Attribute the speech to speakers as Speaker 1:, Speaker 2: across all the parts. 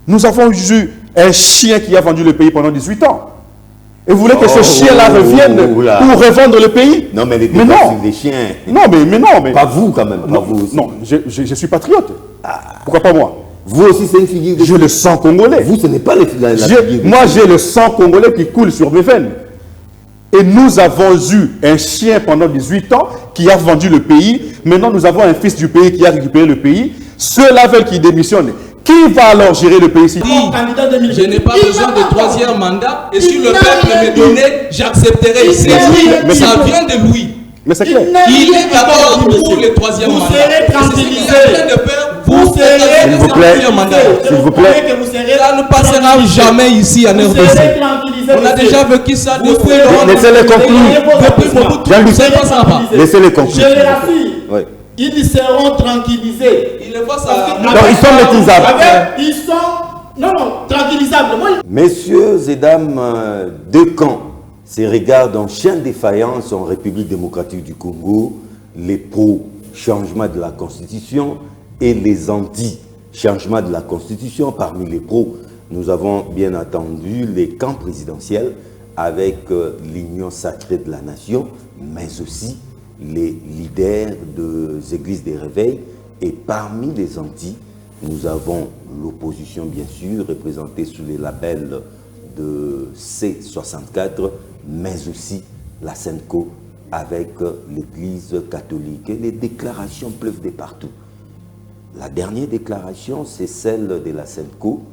Speaker 1: Nous avons eu un chien qui a vendu le pays pendant 18 ans. Et vous voulez que ce chien-là revienne pour revendre le pays?
Speaker 2: Non, mais
Speaker 1: non.
Speaker 2: Les chiens.
Speaker 1: Non, mais non. Mais...
Speaker 2: Pas vous, quand même. Pas
Speaker 1: non,
Speaker 2: vous aussi.
Speaker 1: Non, je suis patriote. Pourquoi pas moi?
Speaker 2: Vous aussi, c'est une figure de...
Speaker 1: J'ai le sang congolais.
Speaker 2: Vous, ce n'est pas la figure
Speaker 1: moi, j'ai le sang congolais qui coule sur mes veines. Et nous avons eu un chien pendant 18 ans qui a vendu le pays. Maintenant, nous avons un fils du pays qui a récupéré le pays. Ceux-là veulent qu'il démissionne. Qui va alors gérer le pays ici?
Speaker 3: Je n'ai pas besoin de troisième mandat. Et si le peuple me donnait, j'accepterai.
Speaker 1: Mais
Speaker 3: ça vient de lui.
Speaker 1: Mais c'est clair.
Speaker 3: Il est d'accord pour le troisième mandat.
Speaker 4: Vous serez tranquillisé.
Speaker 3: Vous
Speaker 1: S'il vous plaît. S'il vous plaît.
Speaker 3: Ça ne passera jamais ici en RDC. On a déjà vécu ça depuis longtemps.
Speaker 1: Laissez-les conclure. Laissez-les conclure.
Speaker 4: Je les rassure. Ils seront tranquillisés.
Speaker 3: Il voit ça.
Speaker 1: Non, ils sont maîtrisables.
Speaker 4: Ils sont tranquillisables.
Speaker 2: Messieurs et dames, deux camps se regardent en chien de défaillance en République démocratique du Congo, les pro-changement de la Constitution et les anti-changement de la Constitution. Parmi les pros, nous avons bien entendu les camps présidentiels avec l'Union sacrée de la nation, mais aussi les leaders des églises des réveils. Et parmi les anti, nous avons l'opposition, bien sûr, représentée sous les labels de C64, mais aussi la SENCO avec l'Église catholique. Et les déclarations pleuvent de partout. La dernière déclaration, c'est celle de la SENCO,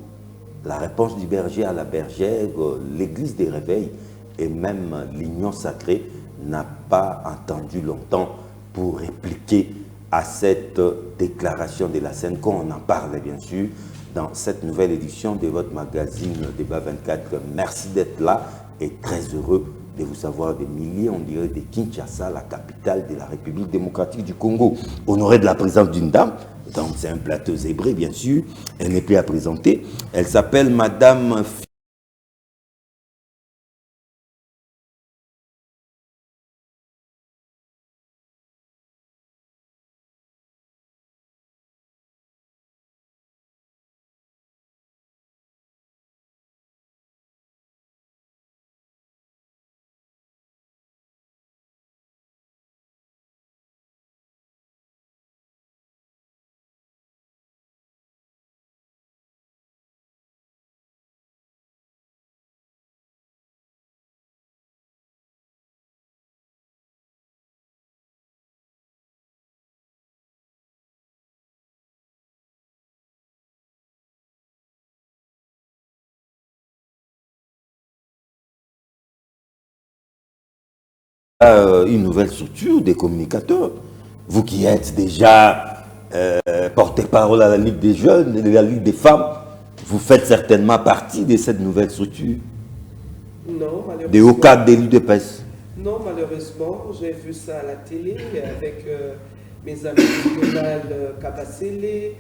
Speaker 2: la réponse du berger à la bergère, l'Église des réveils et même l'Union sacrée n'a pas attendu longtemps pour répliquer à cette déclaration de la SENCO. On en parle bien sûr dans cette nouvelle édition de votre magazine Débat 24. Merci d'être là et très heureux de vous savoir des milliers, on dirait, de Kinshasa, la capitale de la République démocratique du Congo. Honoré de la présence d'une dame, donc c'est un plateau zébré bien sûr, elle n'est plus à présenter. Elle s'appelle Madame une nouvelle structure des communicateurs. Vous qui êtes déjà porte-parole à la Ligue des jeunes et à la Ligue des femmes, vous faites certainement partie de cette nouvelle structure.
Speaker 5: Non, malheureusement.
Speaker 2: Des hauts cadres de l'UDPS.
Speaker 5: Non, malheureusement, j'ai vu ça à la télé avec mes amis Donald Kabasele.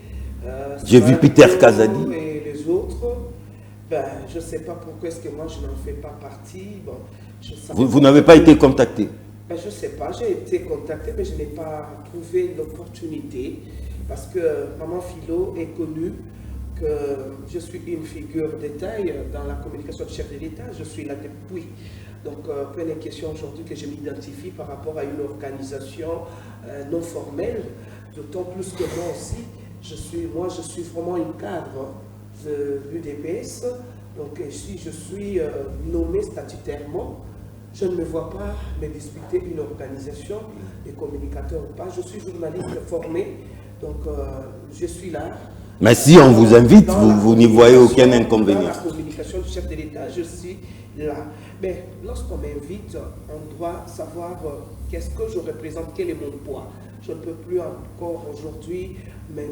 Speaker 2: J'ai vu Peter Kazadi.
Speaker 5: Et les autres. Ben, je ne sais pas pourquoi est-ce que moi je n'en fais pas partie. Bon,
Speaker 2: vous n'avez pas été contacté?
Speaker 5: Ben, je ne sais pas, j'ai été contacté, mais je n'ai pas trouvé l'opportunité parce que Maman Philo est connue que je suis une figure de taille dans la communication du chef de l'État, je suis là depuis. Donc, plein de questions aujourd'hui que je m'identifie par rapport à une organisation non formelle, d'autant plus que moi aussi, je suis vraiment une cadre de l'UDPS. Donc, si je suis nommé statutairement, je ne me vois pas me disputer une organisation de communicateurs ou pas. Je suis journaliste formé, donc je suis là.
Speaker 2: Mais si on vous invite, vous n'y voyez aucun inconvénient.
Speaker 5: Dans la communication du chef de l'État, je suis là. Mais lorsqu'on m'invite, on doit savoir qu'est-ce que je représente, quel est mon poids. Je ne peux plus encore aujourd'hui me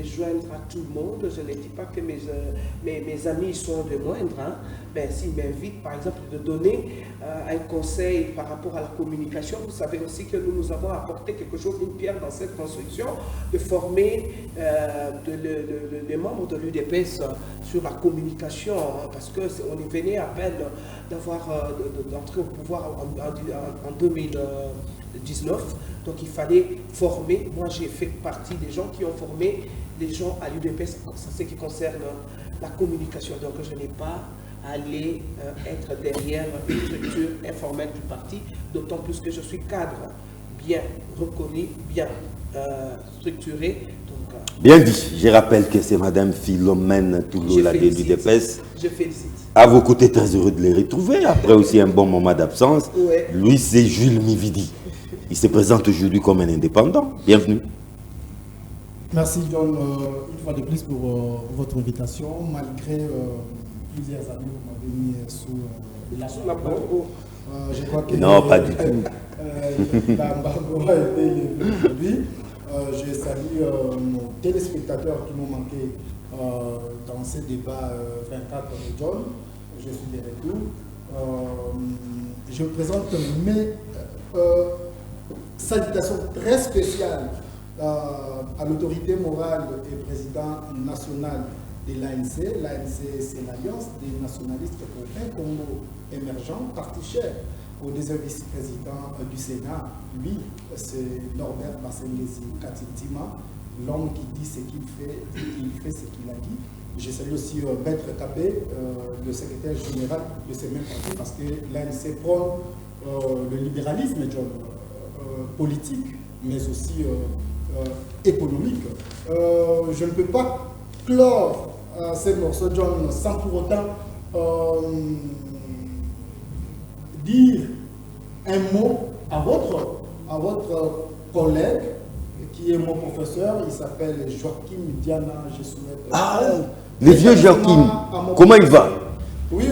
Speaker 5: joindre à tout le monde. Je ne dis pas que mes amis sont de moindre. Hein. Mais s'ils m'invitent, par exemple, de donner un conseil par rapport à la communication, vous savez aussi que nous avons apporté quelque chose, une pierre dans cette construction, de former les membres de l'UDPS sur la communication, hein, parce qu'on venait à peine d'entrer au pouvoir en 2019, donc il fallait former. Moi j'ai fait partie des gens qui ont formé les gens à l'UDPS en ce qui concerne la communication. Donc je n'ai pas à aller être derrière une structure informelle du parti, d'autant plus que je suis cadre bien reconnu, bien structuré. Donc,
Speaker 2: bien dit. Je rappelle que c'est Madame Philomène Toulou, la de l'UDPS.
Speaker 5: Je félicite.
Speaker 2: À vos côtés, très heureux de les retrouver. Après aussi un bon moment d'absence.
Speaker 5: Ouais.
Speaker 2: Lui, c'est Jules Mividi. Il se présente aujourd'hui comme un indépendant. Bienvenue.
Speaker 6: Merci John, une fois de plus pour votre invitation. Malgré plusieurs années, vous m'avez mis sous la barre. Je crois que
Speaker 2: non, pas du tout.
Speaker 6: L'embargo a été levé aujourd'hui. Je salue nos téléspectateurs qui m'ont manqué dans ce débat 24 de John. Je suis de retour. Je présente mes salutations très spéciales à l'autorité morale et président national de l'ANC. L'ANC, c'est l'Alliance des nationalistes pour un Congo émergent, parti cher au deuxième vice-président du Sénat. Lui, c'est Norbert Bassengezi Katitima, l'homme qui dit ce qu'il fait et il fait ce qu'il a dit. Je salue aussi Maître Kabé, le secrétaire général de ce même parti, parce que l'ANC prend le libéralisme politique, mais aussi économique. Je ne peux pas clore ce morceau, John, sans pour autant dire un mot à votre collègue qui est mon professeur. Il s'appelle Joachim Diana. Je souhaite.
Speaker 2: Le vieux Joachim, comment il va?
Speaker 6: Oui,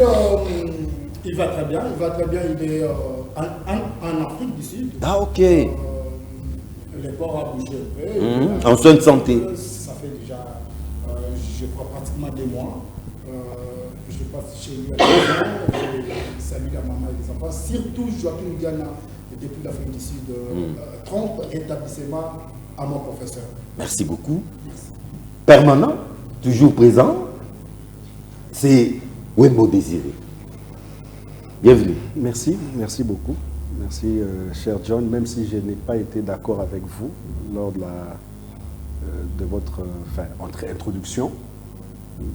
Speaker 6: il va très bien. Il va très bien. Il est en Afrique du Sud.
Speaker 2: Ah, ok.
Speaker 6: Les ports à bouger.
Speaker 2: En soins de santé.
Speaker 6: Ça fait déjà, je crois, pratiquement 2 mois. Je passe chez lui. Je salue la maman et les enfants. Surtout Joachim Diana, depuis l'Afrique du Sud. Trompe rétablissement à mon professeur.
Speaker 2: Merci beaucoup. Merci. Permanent, toujours présent, c'est Wembo Désiré. Bienvenue.
Speaker 1: Merci, merci beaucoup. Merci, cher John, même si je n'ai pas été d'accord avec vous lors de votre introduction,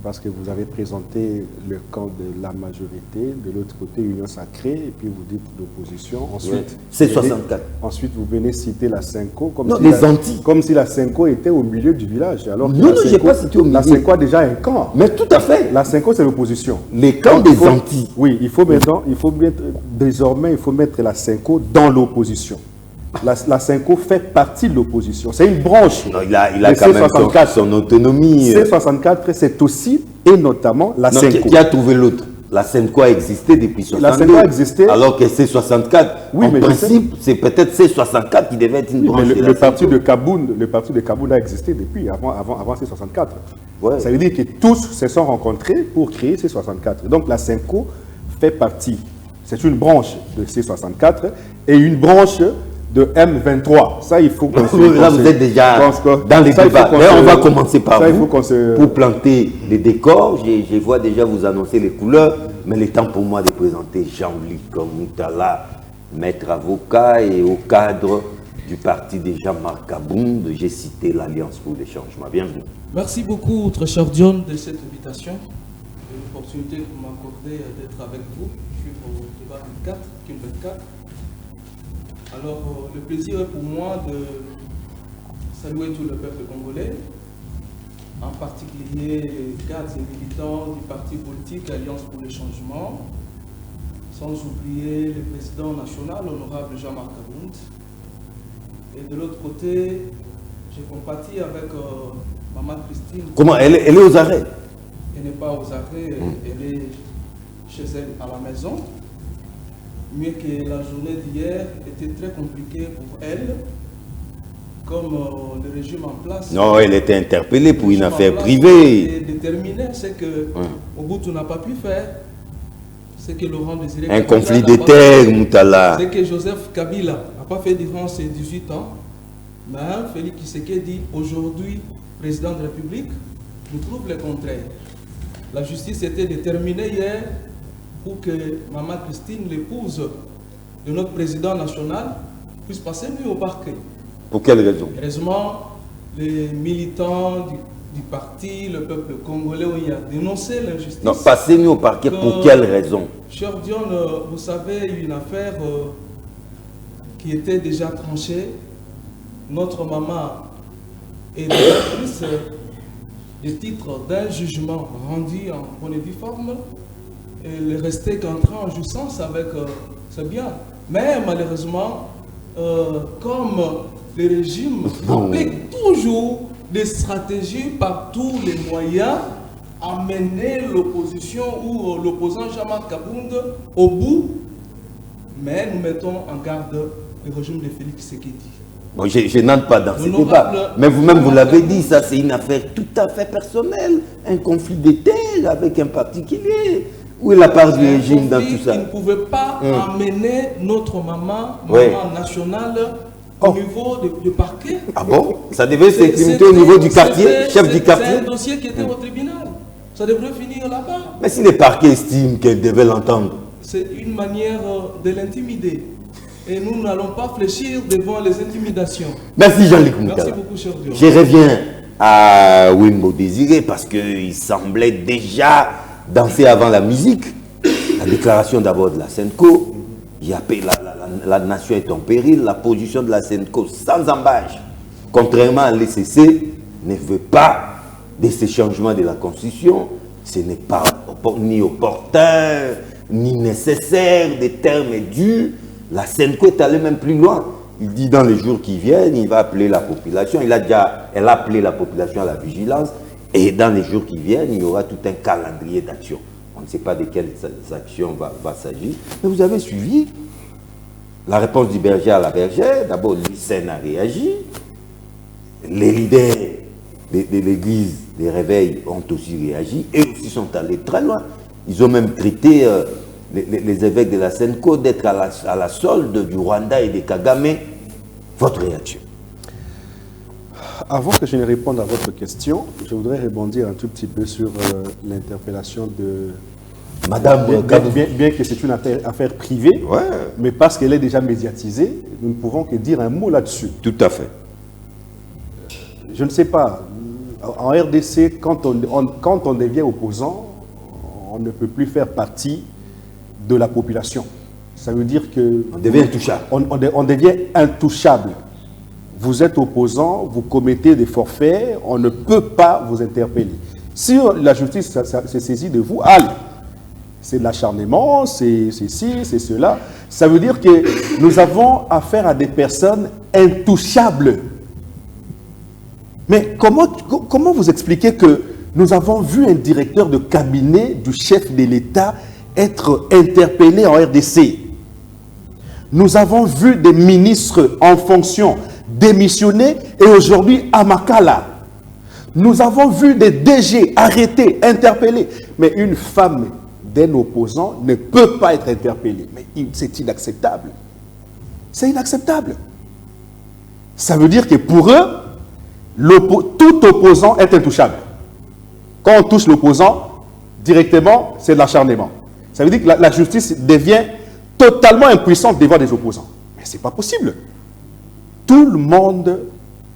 Speaker 1: parce que vous avez présenté le camp de la majorité, de l'autre côté, Union Sacrée, et puis vous dites l'opposition. Ensuite,
Speaker 2: c'est 64.
Speaker 1: Ensuite, vous venez citer la Cinco, comme,
Speaker 2: non,
Speaker 1: si
Speaker 2: les Antilles.
Speaker 1: Comme si la Cinco était au milieu du village. Alors
Speaker 2: non, je n'ai pas cité au milieu.
Speaker 1: La Cinco a déjà un camp.
Speaker 2: Mais tout à fait.
Speaker 1: La Cinco, c'est l'opposition.
Speaker 2: Les camps des Antilles.
Speaker 1: Oui, désormais, il faut mettre la Cinco dans l'opposition. La Cinco fait partie de l'opposition. C'est une branche.
Speaker 2: Non, il a quand même son autonomie.
Speaker 1: C64, c'est aussi et notamment la Cinco.
Speaker 2: Qui a trouvé l'autre? La Cinco a existé depuis 62.
Speaker 1: La Cinco a existé.
Speaker 2: Alors que C64,
Speaker 1: oui,
Speaker 2: en principe, c'est peut-être C64 qui devait être une branche.
Speaker 1: Mais le parti de Kaboun a existé depuis, avant C64. Ouais. Ça veut dire que tous se sont rencontrés pour créer C64. Donc la Cinco fait partie. C'est une branche de C64 et une branche de M23. Ça, il faut qu'on
Speaker 2: là, vous êtes déjà dans les débats. On va commencer par vous. Pour planter les décors, je vois déjà vous annoncer les couleurs, mais il est temps pour moi de présenter Jean-Luc Moutala, maître avocat et au cadre du parti de Jean-Marc Kaboun. J'ai cité l'Alliance pour les changements. Bienvenue.
Speaker 3: Merci beaucoup, très cher John, de cette invitation, de l'opportunité que vous m'accordez d'être avec vous. Je suis au débat 24, Kim 24. Alors, le plaisir est pour moi de saluer tout le peuple congolais, en particulier les cadres et militants du parti politique Alliance pour le changement, sans oublier le président national, l'honorable Jean-Marc Kaboun. Et de l'autre côté, j'ai compatis avec Maman Christine.
Speaker 2: Comment? Elle est aux arrêts?
Speaker 3: Elle n'est pas aux arrêts, elle est chez elle à la maison. Mieux que la journée d'hier était très compliquée pour elle, comme le régime en place.
Speaker 2: Non, elle était interpellée pour une affaire privée.
Speaker 3: Et déterminée, c'est que au bout tu n'as pas pu faire, c'est que Laurent Désiré.
Speaker 2: Un conflit de terre, Moutala.
Speaker 3: C'est que Joseph Kabila n'a pas fait durant ses 18 ans, mais Félix Tshisekedi, aujourd'hui président de la République, nous prouve le contraire. La justice était déterminée hier pour que Maman Christine, l'épouse de notre président national, puisse passer nuit au parquet.
Speaker 2: Pour quelle raison?
Speaker 3: Heureusement, les militants du parti, le peuple congolais, où il a dénoncé l'injustice.
Speaker 2: Non, passez-nous au parquet, pour quelle raison?
Speaker 3: Cher Dion, vous savez, une affaire qui était déjà tranchée. Notre maman est directrice des titres d'un jugement rendu en bonne et due forme. Elle est restée qu'entrer en jouissance avec ce bien. Mais malheureusement, comme le régime applique toujours des stratégies par tous les moyens à mener l'opposition ou l'opposant Jean-Marc Kabound au bout, mais nous mettons en garde le régime de Félix Tshisekedi.
Speaker 2: Bon, je n'entre pas dans ce débat, mais vous-même vous l'avez dit, ça c'est une affaire tout à fait personnelle, un conflit d'État avec un particulier. Où est la part du régime dans tout ça?
Speaker 3: Il ne pouvait pas amener notre maman nationale au niveau du parquet.
Speaker 2: Ah bon? Ça devait s'exprimer au niveau du quartier, chef du quartier?
Speaker 3: C'est un dossier qui était au tribunal. Ça devrait finir là-bas.
Speaker 2: Mais si les parquets estiment qu'elle devait l'entendre?
Speaker 3: C'est une manière de l'intimider. Et nous n'allons pas fléchir devant les intimidations.
Speaker 2: Merci Jean-Luc Moukala.
Speaker 3: Merci beaucoup, cher Dieu.
Speaker 2: Je reviens à Wimbo Désiré parce qu'il semblait déjà danser avant la musique. La déclaration d'abord de la SENCO. La nation est en péril. La position de la SENCO sans embâche, contrairement à l'ECC, ne veut pas de ces changements de la Constitution. Ce n'est pas ni opportun, ni nécessaire, des termes dus. La SENCO est allée même plus loin. Il dit dans les jours qui viennent, il va appeler la population. Elle a appelé la population à la vigilance. Et dans les jours qui viennent, il y aura tout un calendrier d'actions. On ne sait pas de quelles actions va s'agir. Mais vous avez suivi la réponse du berger à la bergère. D'abord, l'UCN a réagi. Les leaders de l'église des réveils ont aussi réagi. Et aussi sont allés très loin. Ils ont même traité les évêques de la SENCO d'être à la solde du Rwanda et des Kagame. Votre réaction?
Speaker 1: Avant que je ne réponde à votre question, je voudrais rebondir un tout petit peu sur l'interpellation de
Speaker 2: Madame
Speaker 1: bien que c'est une affaire privée, mais parce qu'elle est déjà médiatisée, nous ne pouvons que dire un mot là-dessus.
Speaker 2: Tout à fait.
Speaker 1: Je ne sais pas, en RDC, quand on devient opposant, on ne peut plus faire partie de la population. Ça veut dire que...
Speaker 2: On devient intouchable.
Speaker 1: On devient intouchable. Vous êtes opposant, vous commettez des forfaits, on ne peut pas vous interpeller. Si la justice s'est saisie de vous, allez. C'est de l'acharnement, c'est ceci, c'est cela. Ça veut dire que nous avons affaire à des personnes intouchables. Mais comment vous expliquez que nous avons vu un directeur de cabinet du chef de l'État être interpellé en RDC? Nous avons vu des ministres en fonction démissionner et aujourd'hui à Makala. Nous avons vu des DG arrêtés, interpellés. Mais une femme d'un opposant ne peut pas être interpellée. Mais c'est inacceptable. C'est inacceptable. Ça veut dire que pour eux, tout opposant est intouchable. Quand on touche l'opposant, directement, c'est de l'acharnement. Ça veut dire que la justice devient totalement impuissante devant des opposants. Mais ce n'est pas possible. Tout le monde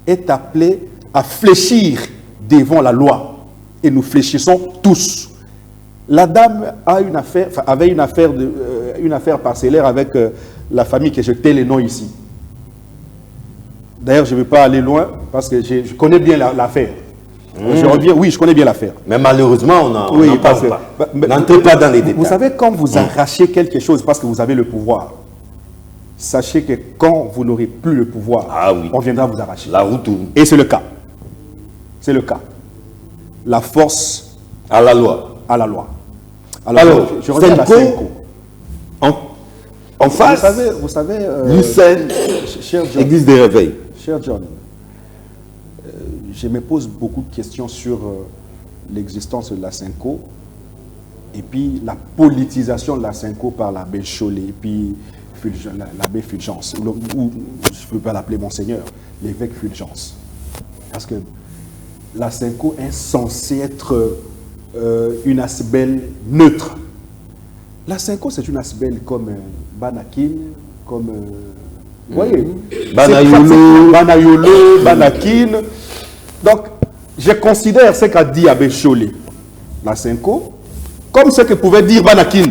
Speaker 1: est appelé à fléchir devant la loi. Et nous fléchissons tous. La dame avait une affaire parcellaire avec la famille que je tais les noms ici. D'ailleurs, je ne vais pas aller loin parce que je connais bien l'affaire. Je reviens, oui, je connais bien l'affaire.
Speaker 2: Mais malheureusement, on n'en parle pas. N'entrez pas dans les détails.
Speaker 1: Vous savez, quand vous arrachez quelque chose parce que vous avez le pouvoir, sachez que quand vous n'aurez plus le pouvoir, on viendra vous arracher.
Speaker 2: La roue tourne.
Speaker 1: Et c'est le cas. C'est le cas. La force
Speaker 2: à la loi.
Speaker 1: À la loi.
Speaker 2: Alors,
Speaker 1: je reviens à la SENCO.
Speaker 2: En face,
Speaker 1: vous savez
Speaker 2: l'UCN, Église des réveils.
Speaker 1: Cher John, je me pose beaucoup de questions sur l'existence de la SENCO et puis la politisation de la SENCO par l'abbé Chollet et puis l'abbé Fulgence, ou je ne peux pas l'appeler Monseigneur, l'évêque Fulgence. Parce que la SENCO est censée être une asbelle neutre. La SENCO, c'est une asbelle comme Banakin, comme... vous voyez,
Speaker 2: Banayolo,
Speaker 1: Banakin. Donc, je considère ce qu'a dit Abbé Cholé, la Senko, comme ce que pouvait dire Banakin.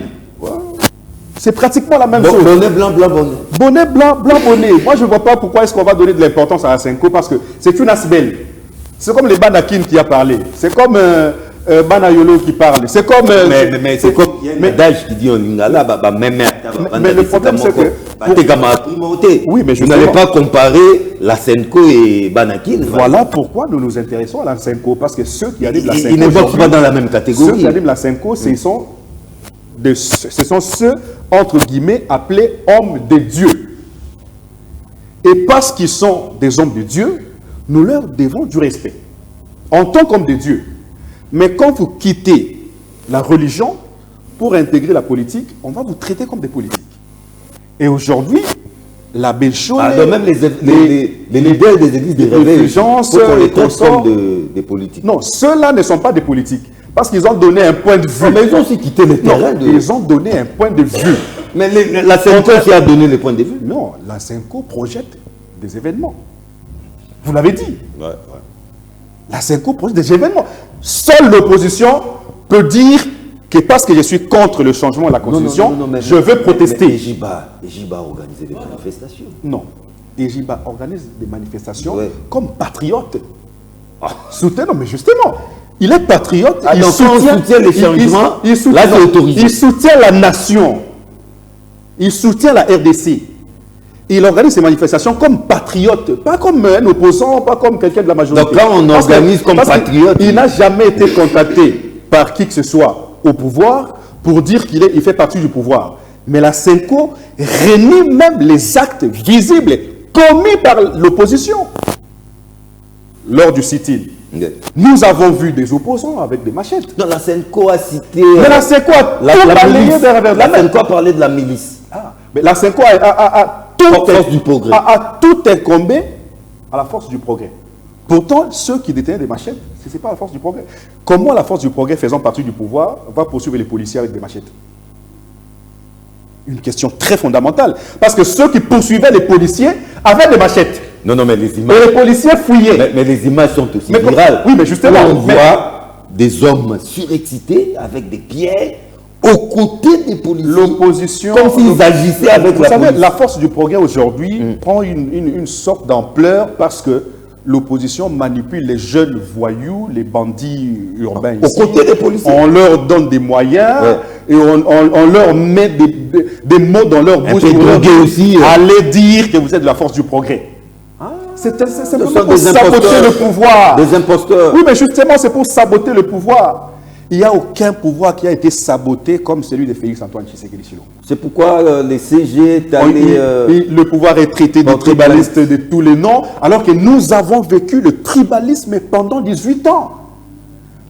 Speaker 1: C'est pratiquement la même chose.
Speaker 2: Bonnet blanc, blanc, bonnet.
Speaker 1: Bonnet blanc, blanc, bonnet. Moi, je ne vois pas pourquoi est-ce qu'on va donner de l'importance à la Senko, parce que c'est une asbelle. C'est comme les Banakin qui a parlé. C'est comme Banayolo qui parle. C'est comme...
Speaker 2: mais c'est comme... Il y a un adage qui dit en lingala,
Speaker 1: mais le problème, c'est que...
Speaker 2: Oui, mais vous n'allez pas comparer la Senko et Banakin.
Speaker 1: Voilà pourquoi nous nous intéressons à la Senko, parce que ceux qui animent la Senko...
Speaker 2: Ils ne boxent pas dans la même catégorie.
Speaker 1: Ceux qui animent la Senko, ce sont ceux, entre guillemets, appelés hommes de Dieu. Et parce qu'ils sont des hommes de Dieu, nous leur devons du respect, en tant qu'hommes de Dieu. Mais quand vous quittez la religion pour intégrer la politique, on va vous traiter comme des politiques. Et aujourd'hui, l'abbé Cholé,
Speaker 2: même les leaders des églises de réveil,
Speaker 1: qu'on
Speaker 2: les transforme des politiques.
Speaker 1: Non, ceux-là ne sont pas des politiques. Parce qu'ils ont donné un point de vue.
Speaker 2: Mais ils ont aussi quitté le terrain.
Speaker 1: Ils ont donné un point de vue.
Speaker 2: Mais la Senko qui a donné le point de vue.
Speaker 1: Non, la Senko projette des événements. Vous l'avez dit.
Speaker 2: Ouais.
Speaker 1: La Senko projette des événements. Seule l'opposition peut dire que parce que je suis contre le changement de la Constitution, je veux protester.
Speaker 2: Mais Ejiba a organisé des manifestations.
Speaker 1: Non. Ejiba organise des manifestations comme patriote. Non, mais justement, il est patriote.
Speaker 2: Il soutient les changements. Il
Speaker 1: soutient la nation. Il soutient la RDC. Il organise ces manifestations comme patriote, pas comme un opposant, pas comme quelqu'un de la majorité.
Speaker 2: Donc là, on organise comme patriote.
Speaker 1: Il n'a jamais été contacté par qui que ce soit au pouvoir pour dire qu'il fait partie du pouvoir. Mais la Senko renie même les actes visibles commis par l'opposition lors du sit-in. Nous avons vu des opposants avec des machettes.
Speaker 2: Non, la Senko a cité...
Speaker 1: Mais la Senko a
Speaker 2: parlé de la milice.
Speaker 1: Mais la Senko a tout incombé à la force du progrès. Pourtant, ceux qui détenaient des machettes, ce n'est pas la force du progrès. Comment la force du progrès, faisant partie du pouvoir, va poursuivre les policiers avec des machettes? Une question très fondamentale. Parce que ceux qui poursuivaient les policiers avaient des machettes.
Speaker 2: Non, mais les images...
Speaker 1: Et les policiers fouillaient.
Speaker 2: Mais les images sont aussi virales.
Speaker 1: Oui, mais justement...
Speaker 2: On voit des hommes surexcités avec des pierres aux côtés des policiers.
Speaker 1: L'opposition...
Speaker 2: Comme s'ils agissaient avec la police.
Speaker 1: La force du progrès aujourd'hui prend une sorte d'ampleur parce que l'opposition manipule les jeunes voyous, les bandits urbains ici.
Speaker 2: Aux côtés des policiers.
Speaker 1: On leur donne des moyens et on leur met des mots dans leur bouche pour leur dire, allez dire que vous êtes de la force du progrès. C'est pour saboter le pouvoir.
Speaker 2: Des imposteurs.
Speaker 1: Oui, mais justement, c'est pour saboter le pouvoir. Il n'y a aucun pouvoir qui a été saboté comme celui de Félix-Antoine Tshisekedi Tshilombo.
Speaker 2: C'est pourquoi les CG...
Speaker 1: Le pouvoir est traité de tribaliste de tous les noms, alors que nous avons vécu le tribalisme pendant 18 ans.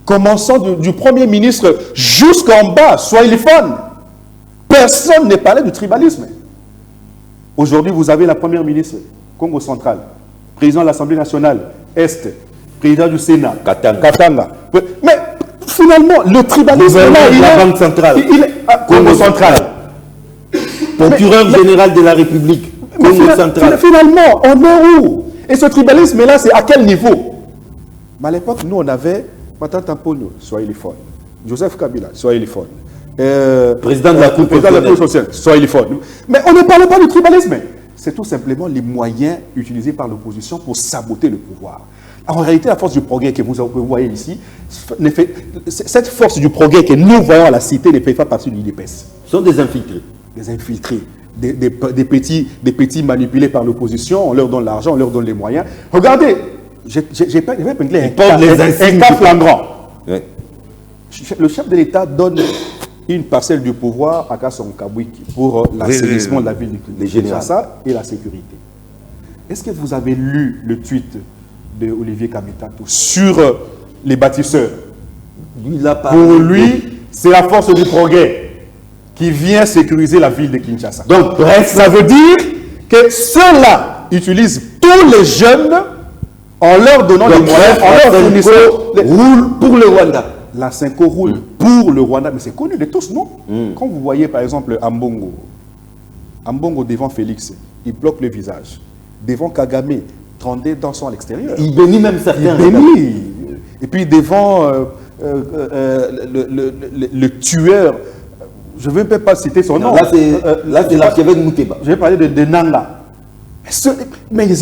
Speaker 1: Commençant du Premier ministre jusqu'en bas, soyez les fans. Personne n'est parlé du tribalisme. Aujourd'hui, vous avez la Première ministre, Congo central, président de l'Assemblée nationale, Est, président du Sénat, Katanga. Mais finalement, le tribalisme là,
Speaker 2: la Banque centrale,
Speaker 1: Congo central.
Speaker 2: Procureur général de la République, Congo central.
Speaker 1: Finalement, on est où? Et ce tribalisme là, c'est à quel niveau? Mais à l'époque, nous, on avait Matata Mponyo, soyez les fans. Joseph Kabila, soyez les fans.
Speaker 2: Président de la Cour
Speaker 1: sociale, soyez les fans. Mais on ne parlait pas du tribalisme. C'est tout simplement les moyens utilisés par l'opposition pour saboter le pouvoir. En réalité, la force du progrès que vous voyez ici, cette force du progrès que nous voyons à la cité ne fait pas partie de l'UDPS.
Speaker 2: Ce sont des infiltrés.
Speaker 1: Des infiltrés, des petits manipulés par l'opposition, on leur donne l'argent, on leur donne les moyens. Regardez, j'ai pas un cas flagrant. Ouais. Le chef de l'État donne une parcelle du pouvoir à Kasson Kabwiki pour l'assainissement de la ville de Kinshasa et la sécurité. Est-ce que vous avez lu le tweet de Olivier Kamitato sur les bâtisseurs? Pour lui, c'est la force du progrès qui vient sécuriser la ville de Kinshasa. Donc, bref, ça veut dire que ceux-là utilisent tous les jeunes en leur donnant des moyens, en leur fournissant...
Speaker 2: roule pour le Rwanda.
Speaker 1: La Senko roule pour le Rwanda, mais c'est connu de tous, non? Quand vous voyez par exemple Ambongo devant Félix, il bloque le visage. Devant Kagame, 32 dansant à l'extérieur.
Speaker 2: Il bénit même certains.
Speaker 1: Et puis devant le tueur, je ne vais même pas citer son nom.
Speaker 2: Là, c'est l'archevêque Mouteba.
Speaker 1: Je vais parler de Nanga. Mais ils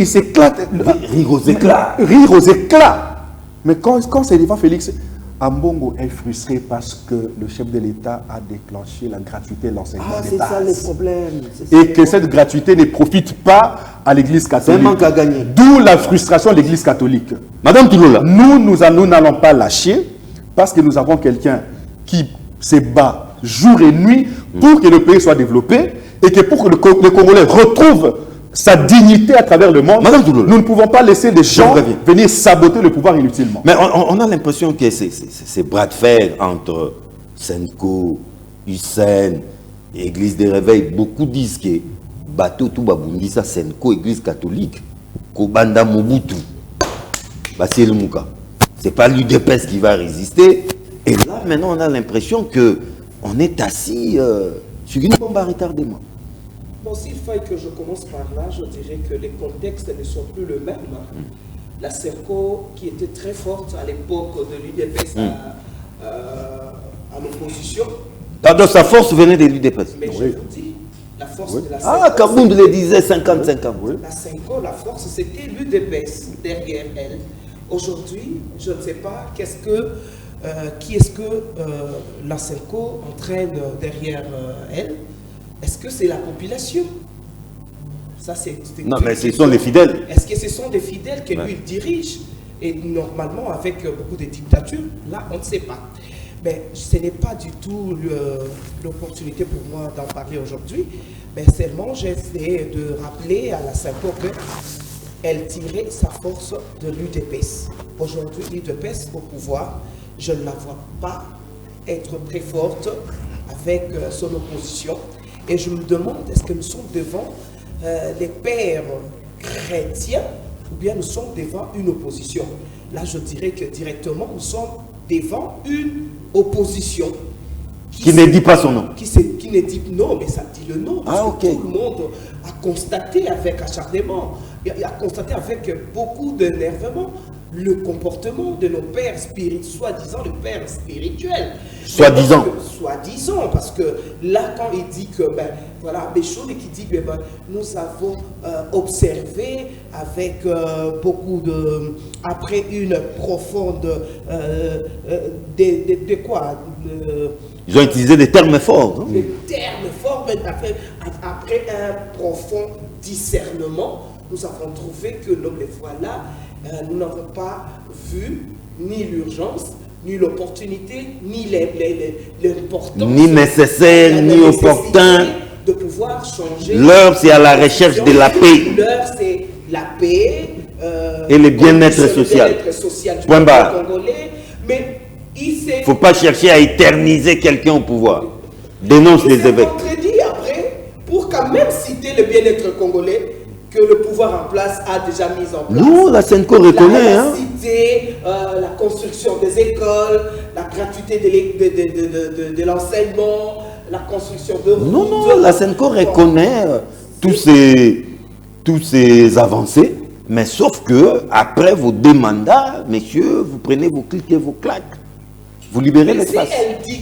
Speaker 1: s'éclatent.
Speaker 2: Rire aux éclats.
Speaker 1: Rire aux éclats. Mais quand c'est devant Félix, Ambongo est frustré parce que le chef de l'État a déclenché la gratuité de l'enseignement
Speaker 2: Ah,
Speaker 1: de
Speaker 2: c'est
Speaker 1: base.
Speaker 2: ça le problème.
Speaker 1: Et que cette gratuité ne profite pas à l'Église
Speaker 2: C'est un
Speaker 1: catholique.
Speaker 2: manque à gagner.
Speaker 1: D'où la frustration de l'Église catholique.
Speaker 2: Madame Touloula.
Speaker 1: Nous n'allons pas lâcher parce que nous avons quelqu'un qui se bat jour et nuit pour que le pays soit développé et que pour que le Congolais retrouve sa dignité à travers le monde.
Speaker 2: Madame Touloula.
Speaker 1: Nous ne pouvons pas laisser des gens
Speaker 2: reviens.
Speaker 1: venir saboter le pouvoir inutilement.
Speaker 2: Mais on a l'impression que ces bras de fer entre Senko, Hussein, Église des Réveils, beaucoup disent que bateau tout babundisa Senko, Église catholique, Kobanda Mobutu, c'est le Mouka. C'est pas l'UDPS qui va résister. Et là, maintenant, on a l'impression que on est assis sur une bombe à retardement.
Speaker 5: Bon, s'il faille que je commence par là, je dirais que les contextes ne sont plus les mêmes. La CERCO, qui était très forte à l'époque de l'UDPS à l'opposition.
Speaker 2: Pardon, sa force venait de l'UDPS.
Speaker 5: Mais je vous dis, la force de la CERCO.
Speaker 2: Ah, Kabound le disait 50-50. Oui.
Speaker 5: La CERCO, la force, c'était l'UDPS derrière elle. Aujourd'hui, je ne sais pas qui est-ce que la CERCO entraîne derrière elle. Est-ce que c'est la population? Ça,
Speaker 2: Non, mais ce sont les fidèles.
Speaker 5: Est-ce que ce sont des fidèles que lui dirige? Et normalement, avec beaucoup de dictatures, là, on ne sait pas. Mais ce n'est pas du tout l'opportunité pour moi d'en parler aujourd'hui. Mais seulement, j'essaie de rappeler à la CERCO qu'elle tirait sa force de l'UDPS. Aujourd'hui, l'UDPS au pouvoir, je ne la vois pas être très forte avec son opposition. Et je me demande, est-ce que nous sommes devant les pères chrétiens ou bien nous sommes devant une opposition? Là, je dirais que directement, nous sommes devant une opposition
Speaker 2: Qui ne dit pas son nom.
Speaker 5: Qui ne dit non, mais ça dit le nom. Parce que tout le monde a constaté avec acharnement, a constaté avec beaucoup d'énervement le comportement de nos pères spirituels, soi-disant le père spirituel.
Speaker 2: Soi-disant.
Speaker 5: Soi-disant, parce que là, quand il dit que, voilà, Béchaud qui dit que nous avons observé avec beaucoup de. Après une profonde. De quoi
Speaker 2: Ils ont utilisé des termes forts.
Speaker 5: Des termes forts, mais après un profond discernement, nous avons trouvé que les voilà. Nous n'avons pas vu ni l'urgence, ni l'opportunité, ni l'importance,
Speaker 2: ni nécessaire, ni opportun.
Speaker 5: De pouvoir changer.
Speaker 2: L'heure, c'est à la recherche de la paix.
Speaker 5: L'heure, c'est la paix.
Speaker 2: Et le bien-être social. Point barre.
Speaker 5: Mais il ne
Speaker 2: faut pas chercher à éterniser quelqu'un au pouvoir. Dénonce les évêques.
Speaker 5: Il s'est contredit après pour quand même citer le bien-être congolais que le pouvoir en place a déjà mis en place.
Speaker 2: Non, la CENCO reconnaît.
Speaker 5: La cité, la construction des écoles, la gratuité de l'enseignement, la construction de routes.
Speaker 2: Non, la CENCO reconnaît tous ces avancées, mais sauf que après vos deux mandats, messieurs, vous prenez vos clics et vos claques. Vous libérez l'espace.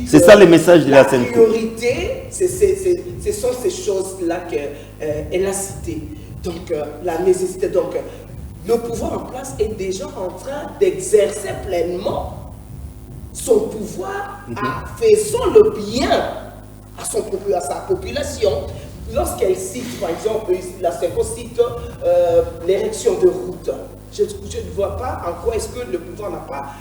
Speaker 2: C'est ça le message de la CENCO.
Speaker 5: La priorité, ce sont ces choses-là qu'elle a citées. Donc, la nécessité, donc, le pouvoir en place est déjà en train d'exercer pleinement son pouvoir en faisant le bien à sa population. Lorsqu'elle cite, par exemple, la CENCO cite l'érection de routes, je ne vois pas en quoi est-ce que le pouvoir n'a pas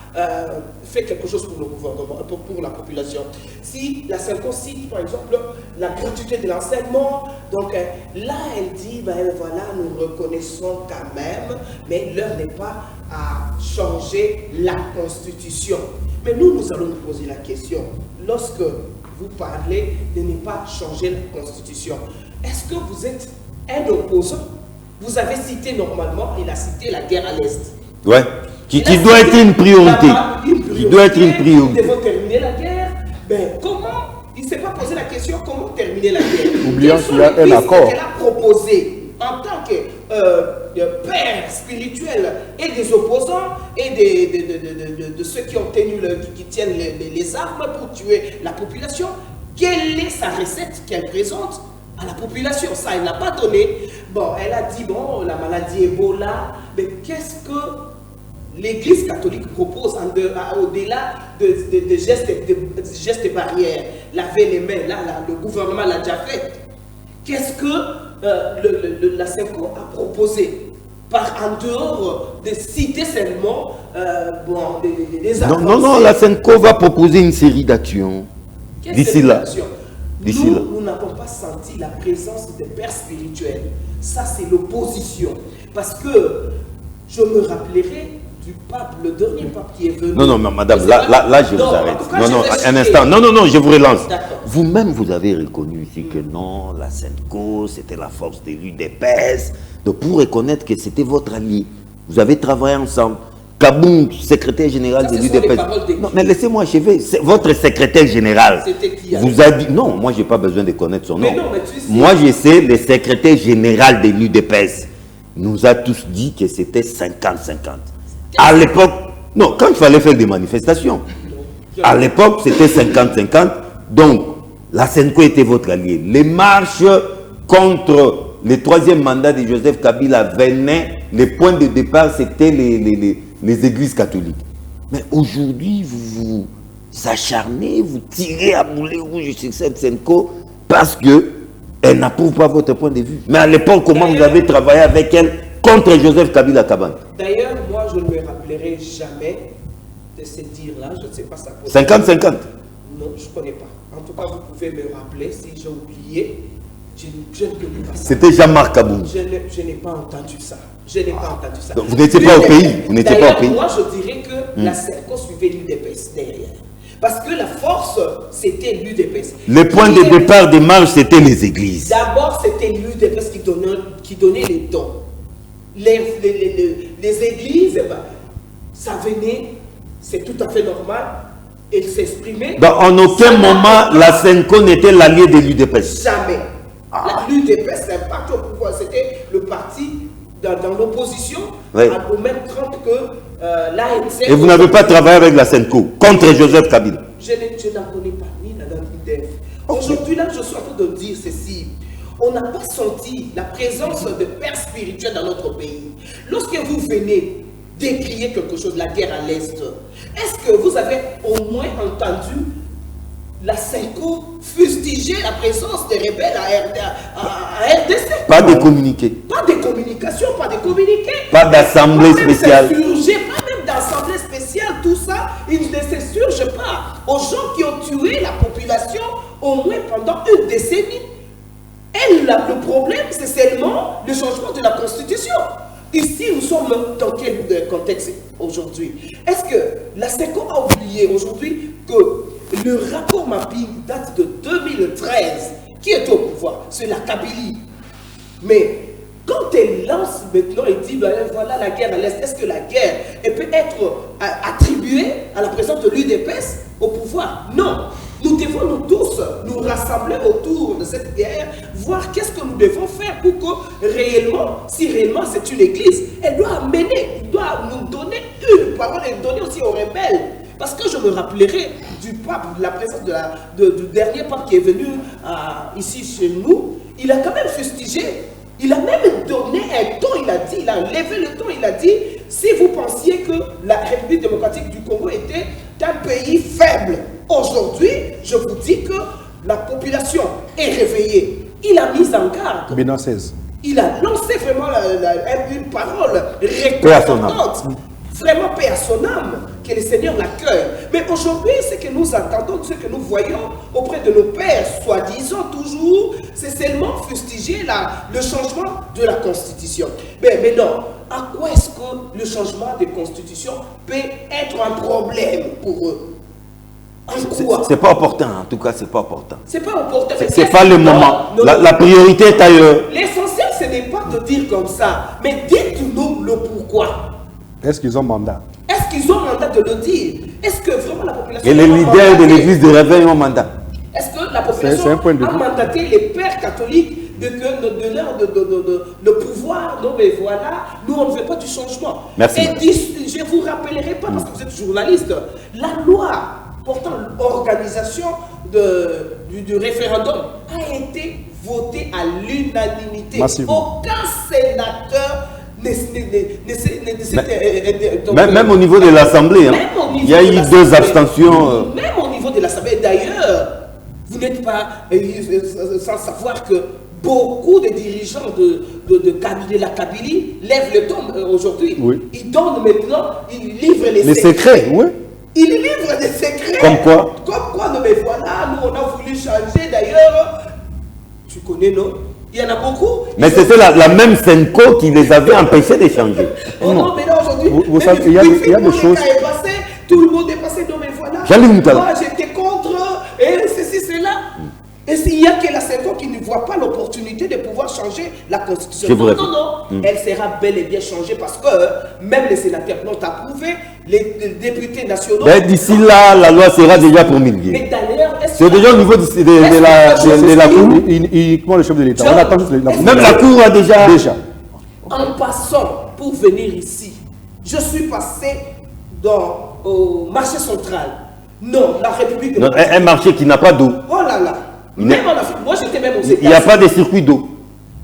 Speaker 5: fait quelque chose pour le gouvernement, pour la population. Si la CENCO cite, par exemple, la gratuité de l'enseignement, donc là, elle dit, voilà, nous reconnaissons quand même, mais l'heure n'est pas à changer la Constitution. Mais nous allons nous poser la question, lorsque vous parlez de ne pas changer la Constitution, est-ce que vous êtes un opposant? Vous avez cité normalement, il a cité la guerre à l'Est.
Speaker 2: Ouais, qui doit être une priorité. Qui doit être une priorité.
Speaker 5: Nous devons terminer la guerre. Mais comment? Il ne s'est pas posé la question comment terminer la guerre.
Speaker 1: Oublions qu'il y a un accord.
Speaker 5: Qu'elle a proposé en tant pères spirituels et des opposants et de ceux qui ont tenu qui tiennent les armes pour tuer la population. Quelle est sa recette qu'elle présente à la population? Ça, elle n'a pas donné. Bon, elle a dit, bon, la maladie Ebola, mais qu'est-ce que l'Église catholique propose au-delà de gestes barrières? Laver les mains, là, le gouvernement l'a déjà fait. Qu'est-ce que la SENCO a proposé en dehors de citer seulement des avancées?
Speaker 2: Non, la SENCO va proposer une série d'actions d'ici là.
Speaker 5: Nous n'avons pas senti la présence des pères spirituels. Ça, c'est l'opposition. Parce que je me rappellerai du pape, le dernier pape qui est venu.
Speaker 2: Non, madame, là, je vous arrête. Non, un instant. Non, je vous relance. Vous-même, vous avez reconnu ici que non, la SENCO, c'était la force de l'UDPS. Donc, pour reconnaître que c'était votre allié, vous avez travaillé ensemble. Kaboum, secrétaire général de l'UDPS. Non, mais laissez-moi achever. Votre secrétaire général vous a dit... Non, moi, je n'ai pas besoin de connaître son nom. Moi, je sais, le secrétaire général de l'UDPS nous a tous dit que c'était 50-50. À l'époque, non, quand il fallait faire des manifestations, à l'époque, c'était 50-50. Donc, la SENCO était votre allié. Les marches contre le troisième mandat de Joseph Kabila venaient, les points de départ, c'était les églises catholiques. Mais aujourd'hui, vous vous acharnez, vous tirez à boulet rouge sur cette SENCO parce qu'elle n'approuve pas votre point de vue. Mais à l'époque, comment vous avez travaillé avec elle contre Joseph Kabila Kaban?
Speaker 5: D'ailleurs, moi, je ne me rappellerai jamais de ce dire-là. Je ne sais pas ça.
Speaker 2: 50-50?
Speaker 5: Non, je ne connais pas. En tout cas, vous pouvez me rappeler si j'ai oublié. Je ne connais pas ça.
Speaker 2: C'était Jean-Marc Kaboum.
Speaker 5: Je n'ai pas entendu ça. Je n'ai pas entendu ça.
Speaker 2: Donc, vous n'étiez pas au pays. Vous n'étiez pas au pays.
Speaker 5: Moi, je dirais que la SENCO suivait l'UDPS derrière. Parce que la force, c'était l'UDPS.
Speaker 2: Le point de départ des marches, c'était les églises.
Speaker 5: D'abord, c'était l'UDPS qui donnait les dons. Les églises, ça venait, c'est tout à fait normal. Elles s'exprimaient.
Speaker 2: En aucun moment, la SENCO n'était l'allié de l'UDPS.
Speaker 5: Jamais. L'UDPS, c'est un parti au pouvoir. C'était le parti dans l'opposition, au même cran que l'ANC.
Speaker 2: Et vous n'avez pas travaillé avec la SENCO contre Joseph Kabila?
Speaker 5: Je n'en connais pas, ni dans l'UDF. Aujourd'hui, là, je suis en train de dire ceci. On n'a pas senti la présence de pères spirituels dans notre pays. Lorsque vous venez décrier quelque chose, la guerre à l'Est, est-ce que vous avez au moins entendu la SENCO fustiger la présence des rebelles à RDC?
Speaker 2: Pas de communiqué.
Speaker 5: Pas de communication, pas de communiqué.
Speaker 2: Pas d'assemblée spéciale.
Speaker 5: Pas même d'assemblée spéciale, tout ça, ils ne s'insurgent pas aux gens qui ont tué la population au moins pendant une décennie. Et le problème, c'est seulement le changement de la Constitution. Ici, nous sommes dans quel contexte aujourd'hui? Est-ce que la SENCO a oublié aujourd'hui que le rapport mapping date de 2013? Qui est au pouvoir? C'est la Kabylie. Mais quand elle lance maintenant et dit voilà la guerre à l'Est, est-ce que la guerre elle peut être attribuée à la présence de l'UDPS au pouvoir? Non. Nous devons nous tous nous rassembler autour de cette guerre, voir qu'est-ce que nous devons faire pour que réellement, si réellement c'est une église, elle doit amener, elle doit nous donner une parole et donner aussi aux rebelles. Parce que je me rappellerai du pape, de la présence du dernier pape qui est venu ici chez nous, il a quand même fustigé, il a même donné un ton, il a dit, il a levé le ton, il a dit, si vous pensiez que la République démocratique du Congo était un pays faible, aujourd'hui, je vous dis que la population est réveillée. Il a mis en garde.
Speaker 1: Bénin 16.
Speaker 5: Il a lancé vraiment une parole réconfortante. Vraiment paix à son âme, que le Seigneur l'accueille. Mais aujourd'hui, ce que nous attendons, ce que nous voyons auprès de nos pères, soi-disant toujours, c'est seulement fustiger le changement de la Constitution. Mais non, à quoi est-ce que le changement de Constitution peut être un problème pour eux?
Speaker 2: C'est pas opportun, en tout cas, c'est pas opportun.
Speaker 5: C'est pas opportun.
Speaker 2: C'est pas le moment. La priorité est ailleurs.
Speaker 5: L'essentiel, ce n'est pas de dire comme ça, mais dites-nous le pourquoi.
Speaker 1: Est-ce qu'ils ont mandat?
Speaker 5: Est-ce qu'ils ont mandat de le dire? Est-ce que vraiment la population...
Speaker 2: Et les leaders de l'église de réveil ont mandat?
Speaker 5: Est-ce que la population a mandaté les pères catholiques le pouvoir. Non, mais voilà, nous, on ne veut pas du changement.
Speaker 2: Merci.
Speaker 5: Et je ne vous rappellerai pas, parce que vous êtes journaliste, la loi portant l'organisation du référendum a été votée à l'unanimité.
Speaker 1: Massivement.
Speaker 5: Aucun sénateur
Speaker 2: même au niveau de l'Assemblée, hein, il y a eu 2 abstentions.
Speaker 5: Même au niveau de l'Assemblée. D'ailleurs, vous n'êtes pas sans savoir que beaucoup de dirigeants de la Kabylie lèvent le ton aujourd'hui.
Speaker 1: Oui.
Speaker 5: Ils donnent maintenant, ils livrent les
Speaker 1: secrets. Oui.
Speaker 5: Ils livrent des secrets.
Speaker 2: Comme quoi?
Speaker 5: Comme quoi, non mais voilà, nous on a voulu changer d'ailleurs. Tu connais, non? Il y en a beaucoup.
Speaker 2: Mais c'était la même Senco qui les avait empêchés d'échanger.
Speaker 5: Oh non, mais là aujourd'hui,
Speaker 1: vous savez, il y a des choses.
Speaker 5: Tout le monde est passé, non mais voilà. Moi j'étais contre, et ceci, cela. Et s'il y a que la Senco qui ne voit pas l'opportunité de pouvoir changer la Constitution. Non. Elle sera bel et bien changée parce que même les sénateurs l'ont approuvé, les députés nationaux.
Speaker 2: Mais d'ici là, la loi sera déjà promulguée.
Speaker 5: Mais d'ailleurs,
Speaker 2: c'est déjà au niveau de la Cour.
Speaker 1: Uniquement le chef de l'État. On attend juste la Cour.
Speaker 2: Même la Cour a déjà.
Speaker 5: En passant pour venir ici, je suis passé au marché central. Non, la République de
Speaker 2: un marché qui n'a pas d'eau.
Speaker 5: Oh là là. Même en Afrique, moi j'étais même aux États-Unis.
Speaker 2: Il n'y a pas de circuit d'eau.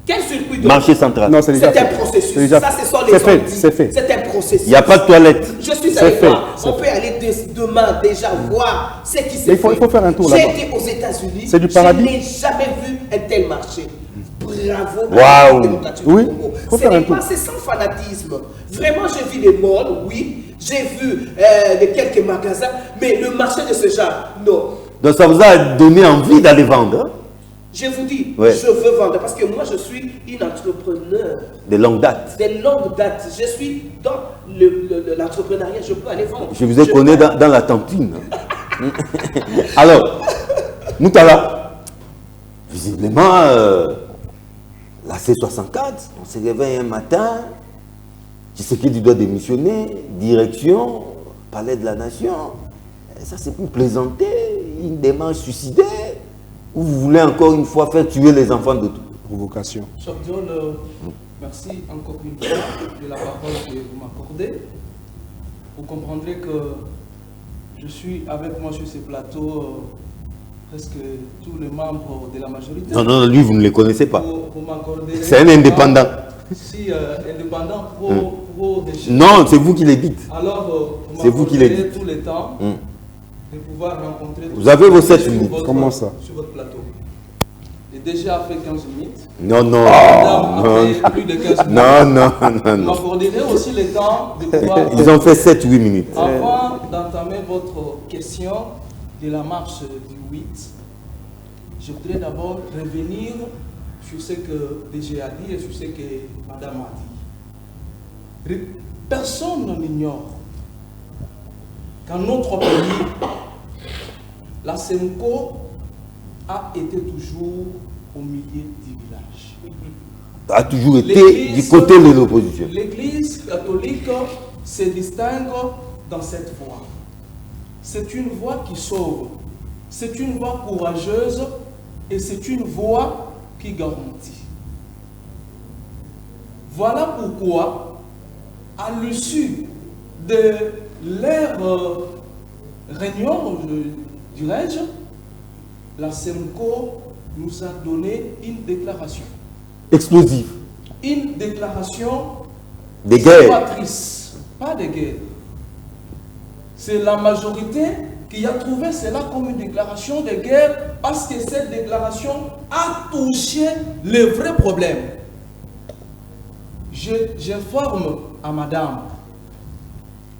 Speaker 5: Quel circuit d'eau?
Speaker 2: Marché central.
Speaker 1: Non, c'est
Speaker 5: un processus. Ça, ce sont les
Speaker 1: gens. C'est fait.
Speaker 5: C'est un processus.
Speaker 2: Il n'y a pas de toilette.
Speaker 5: Je suis allé voir. On peut aller demain déjà voir ce qui se fait.
Speaker 1: Il faut faire un tour là-bas.
Speaker 5: J'ai été aux États-Unis.
Speaker 1: C'est du paradis.
Speaker 5: Je n'ai jamais vu un tel marché. Bravo.
Speaker 2: Waouh.
Speaker 1: Oui.
Speaker 5: C'est sans fanatisme. Vraiment, j'ai vu des malls, oui. J'ai vu quelques magasins, mais le marché de ce genre, non.
Speaker 2: Donc ça vous a donné envie d'aller vendre, hein?
Speaker 5: Je vous dis, je veux vendre parce que moi je suis une entrepreneur.
Speaker 2: De longue date.
Speaker 5: De longue date. Je suis dans l'entrepreneuriat, je peux aller vendre.
Speaker 2: Je vous ai connu dans la cantine. Alors, Moutala, visiblement, la C64, on se réveille un matin, Tshisekedi doit démissionner, direction, palais de la nation. Et ça c'est pour plaisanter, une démarche suicidaire. Ou vous voulez encore une fois faire tuer les enfants de tout?
Speaker 1: Provocation.
Speaker 3: Chapdiol, merci encore une fois de la parole que vous m'accordez. Vous comprendrez que je suis avec moi sur ces plateaux presque tous les membres de la majorité.
Speaker 2: Non, lui vous ne le connaissez pas.
Speaker 3: C'est
Speaker 2: un indépendant.
Speaker 3: Si, indépendant pro des chefs.
Speaker 2: Non, c'est vous qui le dites.
Speaker 3: Alors,
Speaker 2: c'est vous qui le dites.
Speaker 3: Tout le temps. De pouvoir rencontrer.
Speaker 2: Vous avez vos 7 minutes.
Speaker 1: Comment ça?
Speaker 3: Sur votre plateau. Et déjà a fait 15 minutes.
Speaker 2: Non.
Speaker 3: Plus de 15 minutes.
Speaker 2: Non.
Speaker 3: On m'a coordonné aussi le temps de pouvoir.
Speaker 2: Ils ont fait 7-8 minutes.
Speaker 3: Avant d'entamer votre question de la marche du 8, je voudrais d'abord revenir sur ce que DG a dit et sur ce que Madame a dit. Personne n'ignore qu'en notre pays, la Senco a été toujours au milieu du village.
Speaker 2: A toujours été du côté de l'opposition.
Speaker 3: L'Église catholique se distingue dans cette voie. C'est une voie qui sauve. C'est une voie courageuse et c'est une voie qui garantit. Voilà pourquoi, à l'issue de leur réunion, dirais-je, la SEMCO nous a donné une déclaration.
Speaker 2: Explosive.
Speaker 3: Une déclaration
Speaker 2: de guerre.
Speaker 3: Pas de guerre. C'est la majorité qui a trouvé cela comme une déclaration de guerre parce que cette déclaration a touché le vrai problème. J'informe à madame,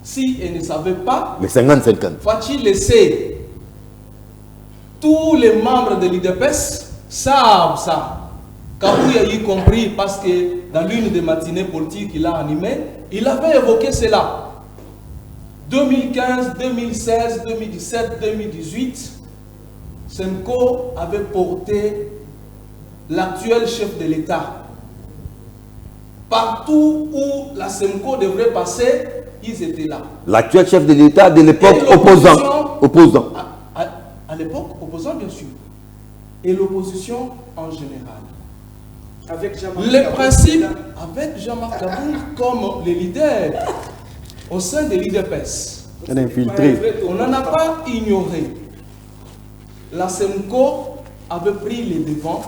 Speaker 3: si elle ne savait pas,
Speaker 2: mais 50-50.
Speaker 3: faut-il laisser tous les membres de l'IDPS savent ça. Kabou a y compris parce que dans l'une des matinées politiques qu'il a animées, il avait évoqué cela. 2015, 2016, 2017, 2018, SEMCO avait porté l'actuel chef de l'État. Partout où la SEMCO devrait passer, ils étaient là.
Speaker 2: L'actuel chef de l'État de l'époque opposant.
Speaker 3: À l'époque, opposant bien sûr. Et l'opposition en général.
Speaker 5: Avec Jean-Marc
Speaker 3: Les
Speaker 5: Kaboul,
Speaker 3: principes, avec Jean-Marc Kaboul comme les leaders, au sein des leaders PES.
Speaker 1: Un infiltré.
Speaker 3: On n'en a pas ignoré. La SEMCO avait pris les devants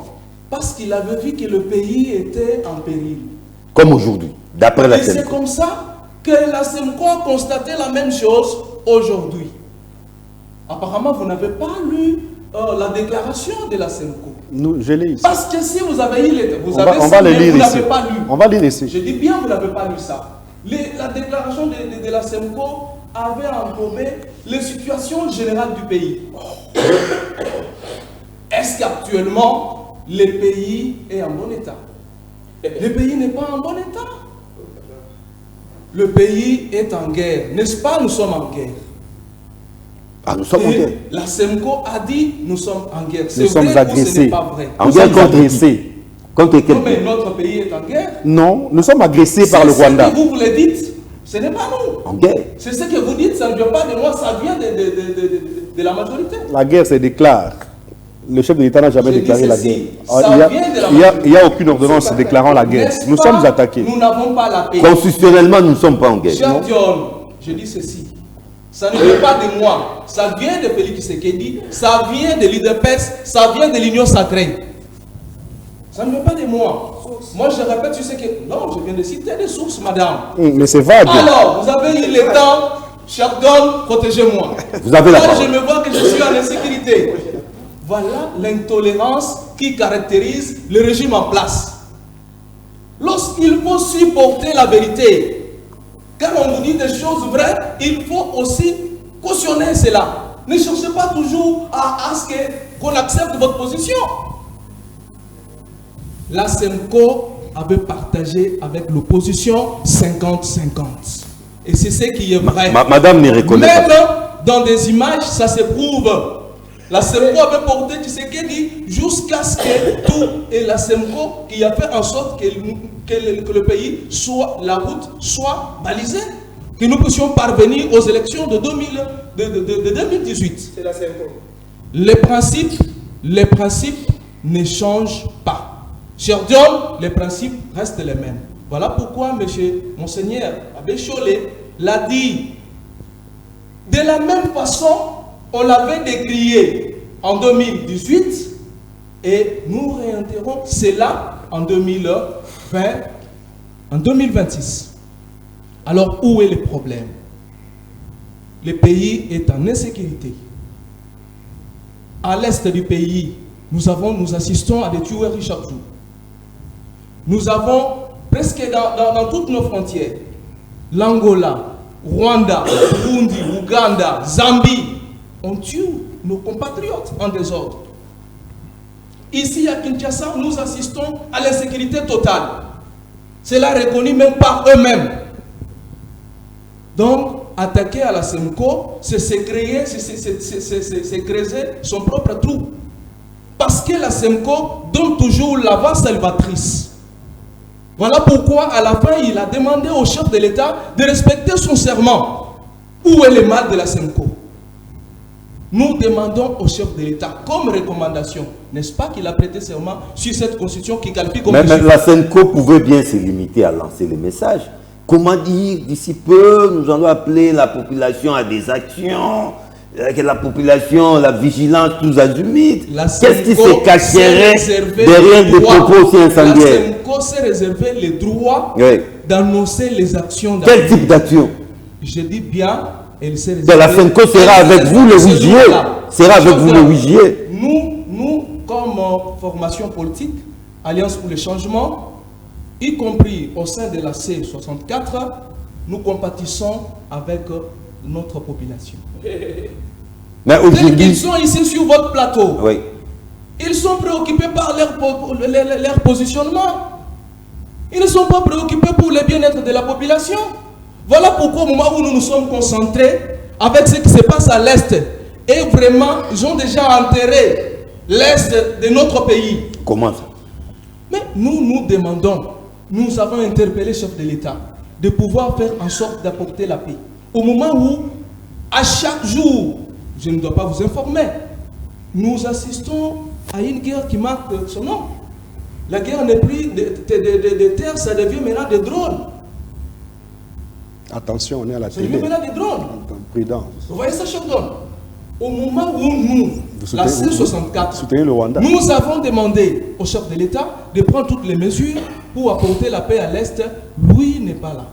Speaker 3: parce qu'il avait vu que le pays était en péril.
Speaker 2: Comme aujourd'hui, d'après la
Speaker 3: Et c'est
Speaker 2: SEMCO.
Speaker 3: comme ça que la SEMCO a constaté la même chose aujourd'hui. Apparemment, vous n'avez pas lu la déclaration de la SEMCO.
Speaker 1: Je l'ai ici.
Speaker 3: Parce que si vous avez lu,
Speaker 1: On va le lire
Speaker 3: vous
Speaker 1: ici.
Speaker 3: n'avez pas lu.
Speaker 1: On va lire ici.
Speaker 3: Je dis bien, vous n'avez pas lu ça. La déclaration de la SEMCO avait englobé les situations générales du pays. Est-ce qu'actuellement, le pays est en bon état? Le pays n'est pas en bon état. Le pays est en guerre. N'est-ce pas? Nous sommes en guerre.
Speaker 2: Ah, nous sommes en
Speaker 3: Et
Speaker 2: guerre.
Speaker 3: la SEMCO a dit nous sommes en guerre.
Speaker 1: Nous
Speaker 3: C'est
Speaker 1: sommes
Speaker 3: vrai ou ce
Speaker 1: agressés.
Speaker 3: n'est pas vrai?
Speaker 2: En
Speaker 1: Nous
Speaker 2: guerre
Speaker 1: sommes
Speaker 2: contre qui?
Speaker 1: agressés.
Speaker 2: Contre quel
Speaker 3: Non, mais
Speaker 2: pays?
Speaker 3: notre pays est en guerre.
Speaker 1: Non, nous sommes agressés par le
Speaker 3: C'est
Speaker 1: Rwanda.
Speaker 3: ce que vous le dites. Ce n'est pas nous.
Speaker 2: En guerre.
Speaker 3: C'est ce que vous dites, ça ne vient pas de moi, ça vient de la majorité.
Speaker 1: La guerre se déclare. Le chef de l'État n'a jamais
Speaker 3: Je dis
Speaker 1: déclaré la
Speaker 3: ceci,
Speaker 1: guerre.
Speaker 3: ça
Speaker 1: Il y a-
Speaker 3: vient de la
Speaker 1: il y a-
Speaker 3: majorité.
Speaker 1: il n'y a aucune ordonnance déclarant la guerre.
Speaker 3: N'est-ce
Speaker 1: Nous
Speaker 3: pas?
Speaker 1: sommes attaqués.
Speaker 3: Nous n'avons pas la paix.
Speaker 2: Constitutionnellement, nous ne sommes pas en guerre.
Speaker 3: Cher Dion, je dis ceci. Ça ne vient pas de moi. Ça vient de Félix Tshisekedi. Ça vient de l'IDPS. Ça vient de l'Union sacrée. Ça ne vient pas de moi. Moi, je répète, tu sais que... Non, je viens de citer des sources, madame.
Speaker 1: Mais c'est vague.
Speaker 3: Alors, vous avez eu le temps. Cher Don, protégez-moi.
Speaker 2: Vous avez la
Speaker 3: Moi,
Speaker 2: parole.
Speaker 3: je me vois que je suis en insécurité. Voilà l'intolérance qui caractérise le régime en place. Lorsqu'il faut supporter la vérité, quand on vous dit des choses vraies, il faut aussi cautionner cela. Ne cherchez pas toujours à ce qu'on accepte votre position. La SEMCO avait partagé avec l'opposition 50-50. Et c'est ce qui est vrai.
Speaker 2: Madame ne reconnaît
Speaker 3: Même
Speaker 2: pas.
Speaker 3: dans des images, ça se prouve. La SEMCO avait porté Tshisekedi jusqu'à ce que tout, et la SEMCO qui a fait en sorte que le pays soit, la route soit balisée, que nous puissions parvenir aux élections de 2018.
Speaker 5: C'est la SEMCO.
Speaker 3: Les principes ne changent pas. Cher Dion, les principes restent les mêmes. Voilà pourquoi Monseigneur Abbé Chollet l'a dit. De la même façon, on l'avait décrié en 2018 et nous réintérons cela en 2020, en 2026. Alors, où est le problème? Le pays est en insécurité. À l'est du pays, nous assistons à des tueries chaque jour. Nous avons presque dans toutes nos frontières, l'Angola, Rwanda, Burundi, Ouganda, Zambie, on tue nos compatriotes en désordre. Ici à Kinshasa, nous assistons à l'insécurité totale. C'est là reconnu même par eux-mêmes. Donc, attaquer à la SEMCO, c'est créer son propre trou. Parce que la SEMCO donne toujours la voie salvatrice. Voilà pourquoi, à la fin, il a demandé au chef de l'État de respecter son serment. Où est le mal de la SEMCO? Nous demandons au chef de l'État, comme recommandation, n'est-ce pas qu'il a prêté serment sur cette constitution qui qualifie comme...
Speaker 2: Mais la SEMCO pouvait bien se limiter à lancer le message. Comment dire, d'ici peu, nous allons appeler la population à des actions, que la population, la vigilance, tous azimuts. Qu'est-ce qui se cacherait derrière des propos aussi incendiaires?
Speaker 3: La SEMCO s'est réservé le droit d'annoncer les actions.
Speaker 2: Quel type d'action?
Speaker 3: Je dis bien, elle s'est réservé...
Speaker 2: La SEMCO sera avec vous le 8 juillet. Sera avec vous le 8 juillet.
Speaker 3: Nous, comme formation politique, Alliance pour le changement, y compris au sein de la C64, nous compatissons avec notre population.
Speaker 2: Mais aujourd'hui,
Speaker 3: ils sont ici sur votre plateau.
Speaker 2: Oui.
Speaker 3: Ils sont préoccupés par leur positionnement. Ils ne sont pas préoccupés pour le bien-être de la population. Voilà pourquoi au moment où nous nous sommes concentrés avec ce qui se passe à l'Est, et vraiment, ils ont déjà enterré l'Est de notre pays.
Speaker 2: Comment ça?
Speaker 3: Mais nous demandons, nous avons interpellé le chef de l'État de pouvoir faire en sorte d'apporter la paix. Au moment où, à chaque jour, je ne dois pas vous informer, nous assistons à une guerre qui marque son nom. La guerre n'est plus de terre, ça devient maintenant des drones.
Speaker 1: Attention, on est à la
Speaker 3: Ça
Speaker 1: télé.
Speaker 3: devient maintenant des drones.
Speaker 1: Prudence.
Speaker 3: Vous voyez ça, cher Don? Au moment où nous, la C64,
Speaker 1: soutenez le Rwanda.
Speaker 3: nous avons demandé au chef de l'État de prendre toutes les mesures pour apporter la paix à l'Est, lui n'est pas là.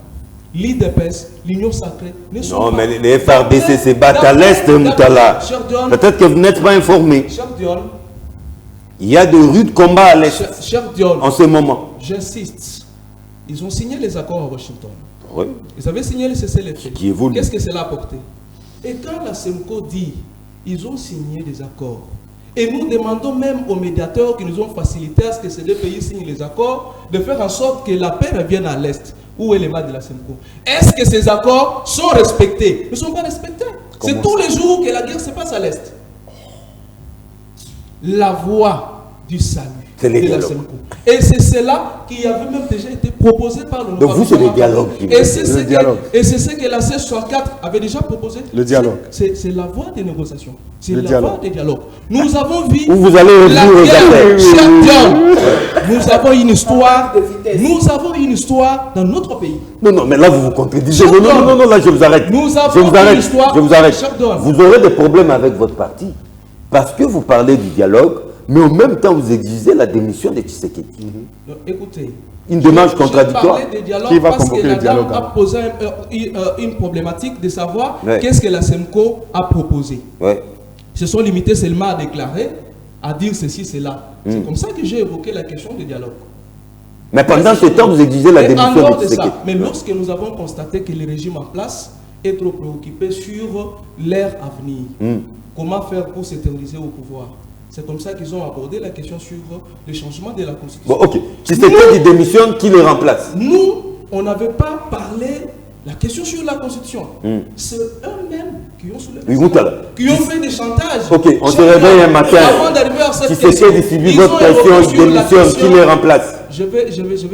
Speaker 3: L'IDPS, l'Union sacrée, ne sont
Speaker 2: Non,
Speaker 3: pas.
Speaker 2: mais les FRDC se battent à l'Est, Moutala.
Speaker 3: Cher Dion,
Speaker 2: Peut-être que vous n'êtes pas informé.
Speaker 3: cher Dion,
Speaker 2: Il y a de rudes combats à l'Est
Speaker 3: cher Dion,
Speaker 2: en ce moment.
Speaker 3: j'insiste, ils ont signé les accords à Washington.
Speaker 2: Oui.
Speaker 3: Ils avaient signé le cessez-le-feu.
Speaker 2: Qui évolue.
Speaker 3: Qu'est-ce que cela a apporté? Et quand la SEMCO dit, ils ont signé des accords. Et nous demandons même aux médiateurs qui nous ont facilité à ce que ces deux pays signent les accords, de faire en sorte que la paix revienne à l'Est. Où est le bas de la SEMCO? Est-ce que ces accords sont respectés? Ils ne sont pas respectés. C'est tous les jours que la guerre se passe à l'Est. La voie du salut.
Speaker 2: C'est les
Speaker 3: de la
Speaker 2: dialogues.
Speaker 3: SEMCO. Et c'est cela qui avait même déjà été proposé par le
Speaker 2: Donc vous, c'est les dialogues qui
Speaker 3: Et c'est ce,
Speaker 1: dialogue.
Speaker 3: que la C64 avait déjà proposé.
Speaker 1: Le dialogue.
Speaker 3: C'est la voie des négociations. C'est
Speaker 1: Le
Speaker 3: la
Speaker 1: dialogue.
Speaker 3: voie des dialogues. Nous avons vu
Speaker 2: Où vous allez
Speaker 3: la
Speaker 2: résoudre les
Speaker 3: guerre.
Speaker 2: affaires.
Speaker 3: Cher Dion, nous avons une histoire.
Speaker 5: De vitesse.
Speaker 3: Nous avons une histoire dans notre pays.
Speaker 2: Non, non, mais là vous vous contredisez. Non,
Speaker 3: Cher
Speaker 2: non, non, non, non, là je vous arrête.
Speaker 3: Nous avons
Speaker 2: Je vous arrête.
Speaker 3: une histoire.
Speaker 2: Je vous arrête.
Speaker 3: Cher Don.
Speaker 2: Vous aurez des problèmes avec votre parti. Parce que vous parlez du dialogue, mais en même temps vous exigez la démission de Tshisekedi.
Speaker 3: Non, écoutez.
Speaker 2: Une démarche
Speaker 3: J'ai
Speaker 2: contradictoire.
Speaker 3: parlé des dialogues
Speaker 1: Qui va
Speaker 3: parce
Speaker 1: convoquer
Speaker 3: que
Speaker 1: le
Speaker 3: la
Speaker 1: dialogue,
Speaker 3: dame a
Speaker 1: alors
Speaker 3: posé une problématique de savoir
Speaker 2: Ouais.
Speaker 3: qu'est-ce que la SEMCO a proposé.
Speaker 2: Ouais.
Speaker 3: Ils se sont limités seulement à déclarer, à dire ceci, cela. C'est comme ça que j'ai évoqué la question du dialogue.
Speaker 2: Mais pendant ce temps, vous exigez la
Speaker 3: Et en
Speaker 2: démission
Speaker 3: dehors
Speaker 2: de
Speaker 3: de
Speaker 2: Tshisekedi.
Speaker 3: ça, mais lorsque nous avons constaté que le régime en place est trop préoccupé sur l'ère à venir, comment faire pour s'éterniser au pouvoir, c'est comme ça qu'ils ont abordé la question sur le changement de la Constitution.
Speaker 2: Bon, ok. Tshisekedi démissionne, qui le remplace?
Speaker 3: Nous, on n'avait pas parlé la question sur la Constitution. C'est eux-mêmes qui ont soulevé
Speaker 2: Oui,
Speaker 3: ça,
Speaker 2: Moutala.
Speaker 3: qui ont fait des chantages.
Speaker 2: Ok, on se
Speaker 3: Chacun,
Speaker 2: réveille un matin.
Speaker 3: Avant d'arriver à cette
Speaker 2: Tshisekedi subit
Speaker 3: ils
Speaker 2: votre
Speaker 3: ont évoqué
Speaker 2: pression, il
Speaker 3: sur la
Speaker 2: démissionne, qui
Speaker 3: question-
Speaker 2: le remplace?
Speaker 3: Je vais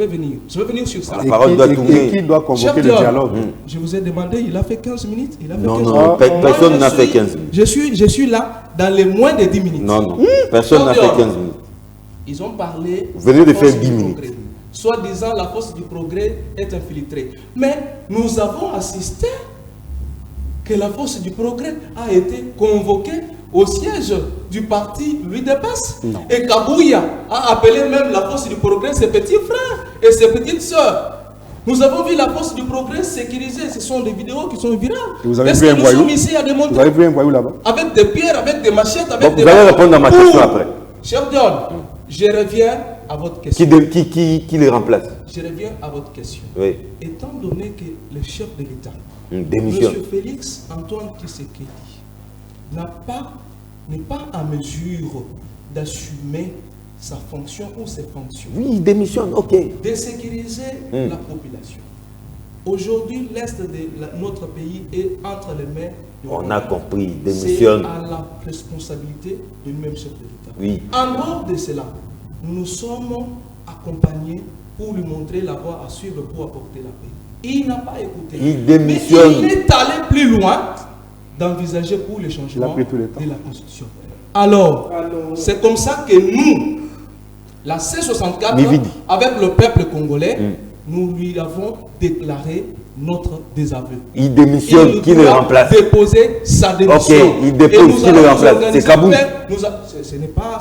Speaker 3: venir. Je vais venir sur ça.
Speaker 2: La parole doit tourner.
Speaker 1: Et qui doit
Speaker 3: Cher
Speaker 1: convoquer le
Speaker 3: Dion,
Speaker 1: dialogue?
Speaker 3: je vous ai demandé, il a fait 15 minutes. Il a fait
Speaker 2: Non,
Speaker 3: 15
Speaker 2: non,
Speaker 3: minutes.
Speaker 2: personne
Speaker 3: Moi,
Speaker 2: n'a
Speaker 3: je
Speaker 2: fait
Speaker 3: suis-
Speaker 2: 15 minutes.
Speaker 3: Je suis là dans les moins de 10 minutes.
Speaker 2: Non, non. Personne n'a
Speaker 3: Cher
Speaker 2: fait
Speaker 3: Dion,
Speaker 2: 15 minutes.
Speaker 3: Ils ont parlé.
Speaker 2: Vous venez de
Speaker 3: la force
Speaker 2: faire
Speaker 3: du
Speaker 2: 10 minutes.
Speaker 3: progrès. Soi-disant, la force du progrès est infiltrée. Mais nous avons assisté que la force du progrès a été convoquée au siège du parti l'UDPS. Et Kabouya a appelé même la force du progrès ses petits frères et ses petites sœurs. Nous avons vu la force du progrès sécurisée. Ce sont des vidéos qui sont virales.
Speaker 1: Vous avez
Speaker 3: Est-ce
Speaker 1: vu
Speaker 3: que
Speaker 1: un
Speaker 3: nous
Speaker 1: voyou?
Speaker 3: sommes ici à
Speaker 1: Vous
Speaker 3: démontrer
Speaker 1: avez vu un voyou là-bas?
Speaker 3: avec des pierres, avec des machettes, avec
Speaker 2: Bon,
Speaker 3: des...
Speaker 2: vous allez répondre à ma question
Speaker 3: Pour-
Speaker 2: après.
Speaker 3: Cher Dion, je reviens à votre question.
Speaker 2: Qui le remplace?
Speaker 3: Je reviens à votre question.
Speaker 2: Oui.
Speaker 3: Étant donné que le chef de l'État,
Speaker 2: Démissionne.
Speaker 3: M. Félix Antoine Tshisekedi, n'est pas en mesure d'assumer sa fonction ou ses fonctions,
Speaker 2: Oui, il démissionne, ok.
Speaker 3: de sécuriser la population. Aujourd'hui, l'Est de notre pays est entre les mains de
Speaker 2: On
Speaker 3: Rwanda.
Speaker 2: a compris, il
Speaker 3: C'est
Speaker 2: démissionne.
Speaker 3: à la responsabilité du même chef de l'État.
Speaker 2: Oui.
Speaker 3: En dehors de cela, nous sommes accompagnés pour lui montrer la voie à suivre pour apporter la paix. Il n'a pas écouté.
Speaker 2: Il démissionne.
Speaker 3: Mais il est allé plus loin d'envisager pour le changement
Speaker 1: Il a pris tout le temps.
Speaker 3: de la Constitution. Alors,
Speaker 5: Alors,
Speaker 3: c'est comme ça que nous, la C64,
Speaker 2: Mividi.
Speaker 3: avec le peuple congolais, nous lui avons déclaré notre désaveu.
Speaker 2: Il démissionne, qui le
Speaker 3: doit
Speaker 2: remplace?
Speaker 3: déposer sa démission.
Speaker 2: Ok, il dépose,
Speaker 3: Et nous
Speaker 2: qui
Speaker 3: allons
Speaker 2: le
Speaker 3: nous
Speaker 2: remplace?
Speaker 3: organiser
Speaker 2: C'est Kaboun.
Speaker 3: Ce n'est pas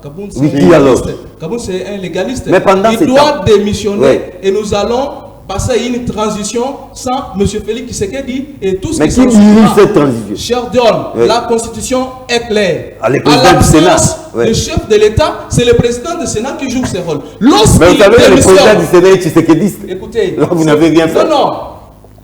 Speaker 3: Kaboun, c'est
Speaker 2: Oui,
Speaker 3: un
Speaker 2: qui
Speaker 3: légaliste.
Speaker 2: alors?
Speaker 3: Kaboun, c'est un légaliste.
Speaker 2: Mais pendant
Speaker 3: il
Speaker 2: ce
Speaker 3: doit
Speaker 2: temps-
Speaker 3: démissionner
Speaker 2: Ouais.
Speaker 3: et nous allons passer à une transition sans M. Félix Tshisekedi et tout ce
Speaker 2: Mais
Speaker 3: qui
Speaker 2: qui
Speaker 3: s'en
Speaker 2: dirige
Speaker 3: suivra.
Speaker 2: cette transition?
Speaker 3: Cher Dion,
Speaker 2: Ouais.
Speaker 3: la Constitution est claire.
Speaker 2: Ah, le
Speaker 3: À
Speaker 2: président du
Speaker 3: l'absence
Speaker 2: Sénat. Ouais.
Speaker 3: du chef de l'État, c'est le président du Sénat qui joue ses rôles. Lorsqu'il
Speaker 2: Mais vous savez, le
Speaker 3: démissionne-
Speaker 2: président du Sénat est tshisekidiste.
Speaker 3: Écoutez,
Speaker 2: Là, vous n'avez rien fait.
Speaker 3: Non, non.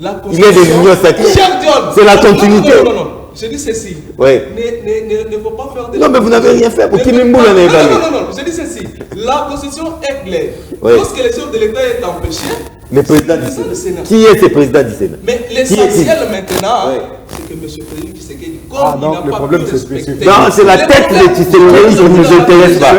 Speaker 3: La
Speaker 2: Il est de l'Union sacrée.
Speaker 3: Cher Dion.
Speaker 2: C'est la
Speaker 3: Non, non,
Speaker 2: continuité.
Speaker 3: Non, non, non. Je dis ceci.
Speaker 2: Ouais.
Speaker 3: Ne faut pas faire de...
Speaker 2: Non, mais vous n'avez rien fait. Pour
Speaker 3: Ne
Speaker 2: qui
Speaker 3: faut
Speaker 2: même
Speaker 3: pas-
Speaker 2: vous l'avez
Speaker 3: non,
Speaker 2: évalué?
Speaker 3: non, non, non. Je dis ceci. La Constitution est claire.
Speaker 2: Ouais.
Speaker 3: Lorsque le chef de l'État est empêché,
Speaker 2: Le président du
Speaker 3: c'est ça, le
Speaker 2: Sénat.
Speaker 3: Sénat.
Speaker 2: Qui est ce président du Sénat?
Speaker 3: Mais
Speaker 2: Qui est-il?
Speaker 3: l'essentiel maintenant,
Speaker 2: Ouais.
Speaker 3: c'est que M. Félix Tshisekedi, comme
Speaker 1: Ah,
Speaker 3: il
Speaker 1: donc
Speaker 3: n'a
Speaker 1: le
Speaker 3: pas
Speaker 1: problème,
Speaker 3: pu
Speaker 1: c'est
Speaker 3: respecter-
Speaker 1: spécifique.
Speaker 2: Non, c'est la
Speaker 3: Le
Speaker 2: tête
Speaker 3: problème,
Speaker 2: de Tshisekedi qui ne nous intéresse pas.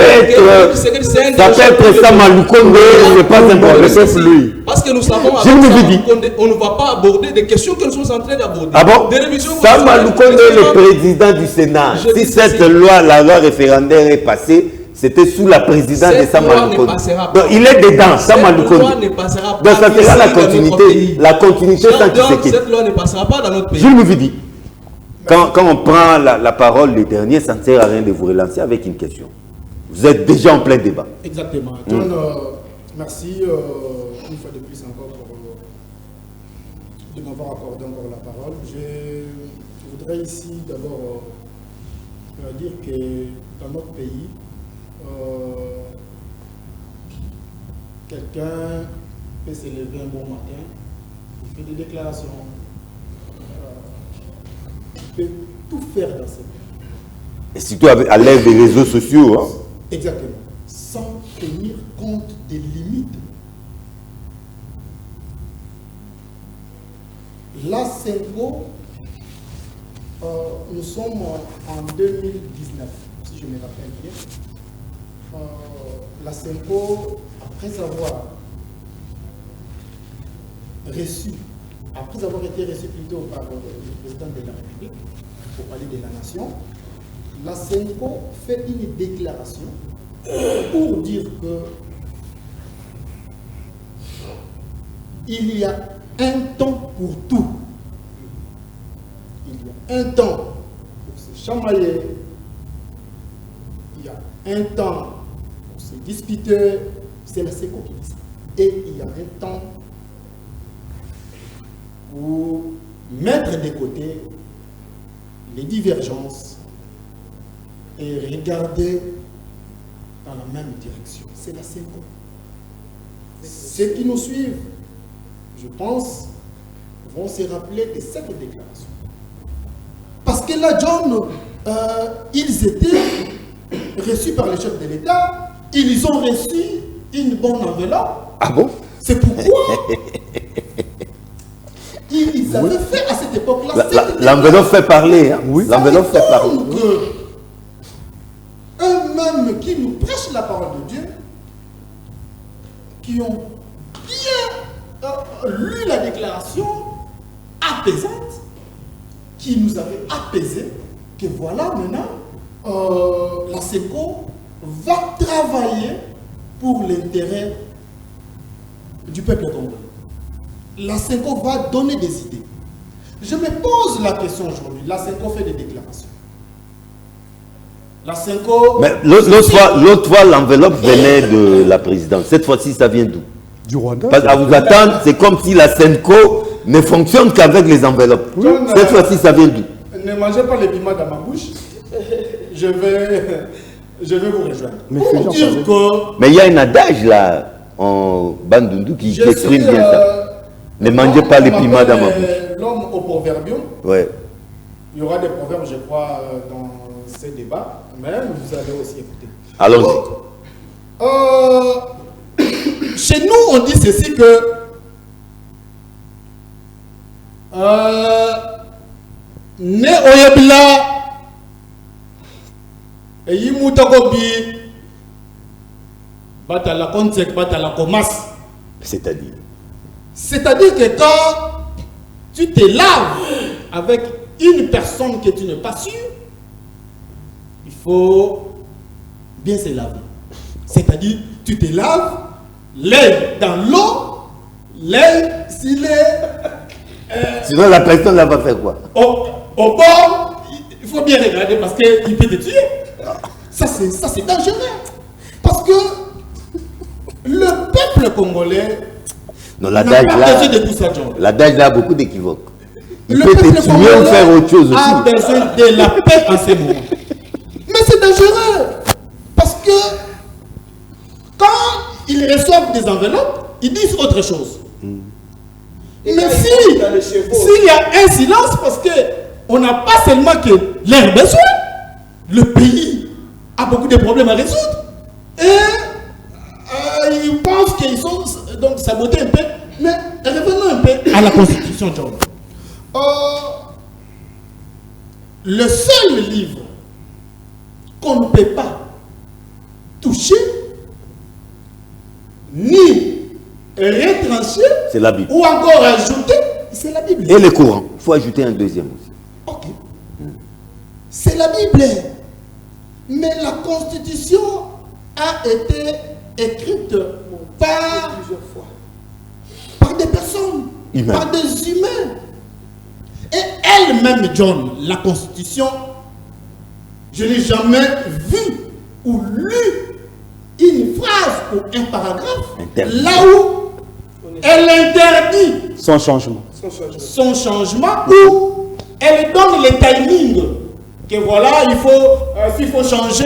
Speaker 2: Donc ça peut être ça Maloukonde, il n'est pas important.
Speaker 1: lui.
Speaker 3: Parce que nous savons
Speaker 2: Je
Speaker 3: avec
Speaker 2: vous
Speaker 3: ça,
Speaker 2: ai dit.
Speaker 3: on ne va pas aborder des questions que nous sommes en train d'aborder.
Speaker 2: Ah bon?
Speaker 3: Des révisions
Speaker 2: Ça
Speaker 3: constitutionnelles.
Speaker 2: Maloukonde est le président du Sénat.
Speaker 3: Je
Speaker 2: Si
Speaker 3: dis
Speaker 2: cette
Speaker 3: ceci.
Speaker 2: loi, la loi référendaire est passée, C'était sous la présidence de
Speaker 3: Cette
Speaker 2: Sama
Speaker 3: loi ne
Speaker 2: Lukonde.
Speaker 3: passera pas.
Speaker 2: Donc il est dedans, Sama
Speaker 3: Cette loi
Speaker 2: Lukonde.
Speaker 3: ne passera pas.
Speaker 2: Donc ça sera la
Speaker 3: ici dans notre
Speaker 2: continuité.
Speaker 3: pays.
Speaker 2: La continuité sans
Speaker 3: Donc,
Speaker 2: Tshisekedi.
Speaker 3: cette loi ne passera pas dans notre pays.
Speaker 2: Jules Mouvidi, quand on prend la parole les derniers, ça ne sert à rien de vous relancer avec une question. Vous êtes déjà en plein débat.
Speaker 6: Exactement. John, merci une fois de plus encore de m'avoir accordé encore la parole. Je voudrais ici d'abord dire que dans notre pays, quelqu'un peut se lever un bon matin, il fait des déclarations, il peut tout faire dans ce pays.
Speaker 2: Et surtout à l'aide des réseaux sociaux. Hein.
Speaker 6: Exactement. Sans tenir compte des limites. La CENCO, nous sommes en 2019, si je me rappelle bien. La CENCO, après avoir été reçu plutôt par le président de la République, pour parler de la nation, la CENCO fait une déclaration pour dire que il y a un temps pour tout. Il y a un temps pour se chamailler, il y a un temps pour se disputer, c'est la CENCO qui dit ça. Et il y a un temps pour mettre de côté les divergences et regarder dans la même direction. C'est la CENCO. Ceux qui nous suivent, je pense, vont se rappeler de cette déclaration. Parce que là, John, ils étaient reçus par le chef de l'État, ils ont reçu une bonne enveloppe.
Speaker 2: Ah bon?
Speaker 6: C'est pourquoi ils avaient fait à cette époque-là.
Speaker 2: L'enveloppe fait parler. Hein? Oui. L'enveloppe fait parler.
Speaker 6: Eux-mêmes qui nous prêchent la parole de Dieu, qui ont bien lu la déclaration apaisante, qui nous avait apaisé, que voilà maintenant, la CENCO va travailler pour l'intérêt du peuple congolais. La CENCO va donner des idées. Je me pose la question aujourd'hui. La CENCO fait des déclarations. La CENCO...
Speaker 2: Mais l'autre fois, l'enveloppe venait de la présidence. Cette fois-ci, ça vient d'où?
Speaker 1: Du Rwanda.
Speaker 2: Parce qu'à vous attendre, c'est comme si la CENCO ne fonctionne qu'avec les enveloppes.
Speaker 6: John,
Speaker 2: cette fois-ci, ça vient d'où?
Speaker 6: Ne mangez pas les piments dans ma bouche. Je vais vous rejoindre.
Speaker 1: Mais
Speaker 6: pour dire que...
Speaker 2: Mais il y a un adage là, en Bandundu, qui exprime bien ça. Ne mangez pas les piments dans ma bouche.
Speaker 6: L'homme au proverbium.
Speaker 2: Ouais.
Speaker 6: Il y aura des proverbes, je crois, dans ces débats, mais vous allez aussi écouter.
Speaker 2: Allons-y.
Speaker 6: Chez nous, on dit ceci que ne oyebila eyi mutakobi batala konsek batala komas. C'est-à-dire que quand tu te laves avec une personne que tu n'es pas sûr, il faut bien se laver. C'est-à-dire, tu te laves, l'œil dans l'eau, l'œil s'il est...
Speaker 2: Sinon, la personne là va faire quoi?
Speaker 6: Au bord, il faut bien regarder parce qu'il peut te tuer. Ça, c'est dangereux. Parce que le peuple congolais...
Speaker 2: Non, l'adage là a beaucoup d'équivoques. Il peut te tuer ou faire autre chose aussi.
Speaker 6: A besoin de la paix en ce moment. Mais c'est dangereux. Parce que quand ils reçoivent des enveloppes, ils disent autre chose. Mais s'il y a un silence, parce qu'on n'a pas seulement que l'air besoin, le pays a beaucoup de problèmes à résoudre. Et ils pensent qu'ils sont donc sabotés un peu. Mais revenons un peu à la Constitution, John. Le seul livre qu'on ne peut pas toucher, ni retrancher,
Speaker 2: c'est la Bible.
Speaker 6: Ou encore ajouter, c'est la Bible.
Speaker 2: Et le Coran. Il faut ajouter un deuxième aussi.
Speaker 6: Ok. C'est la Bible. Mais la Constitution
Speaker 4: a été écrite par
Speaker 5: Plusieurs fois.
Speaker 4: des personnes,
Speaker 2: Humains.
Speaker 4: par des humains. Et elle-même, John, la Constitution, je n'ai jamais vu ou lu une phrase ou un paragraphe
Speaker 2: Interdit.
Speaker 4: là où elle interdit
Speaker 1: Sans changement.
Speaker 5: Sans changement.
Speaker 4: son changement ou elle donne les timings que voilà, il faut, s'il faut changer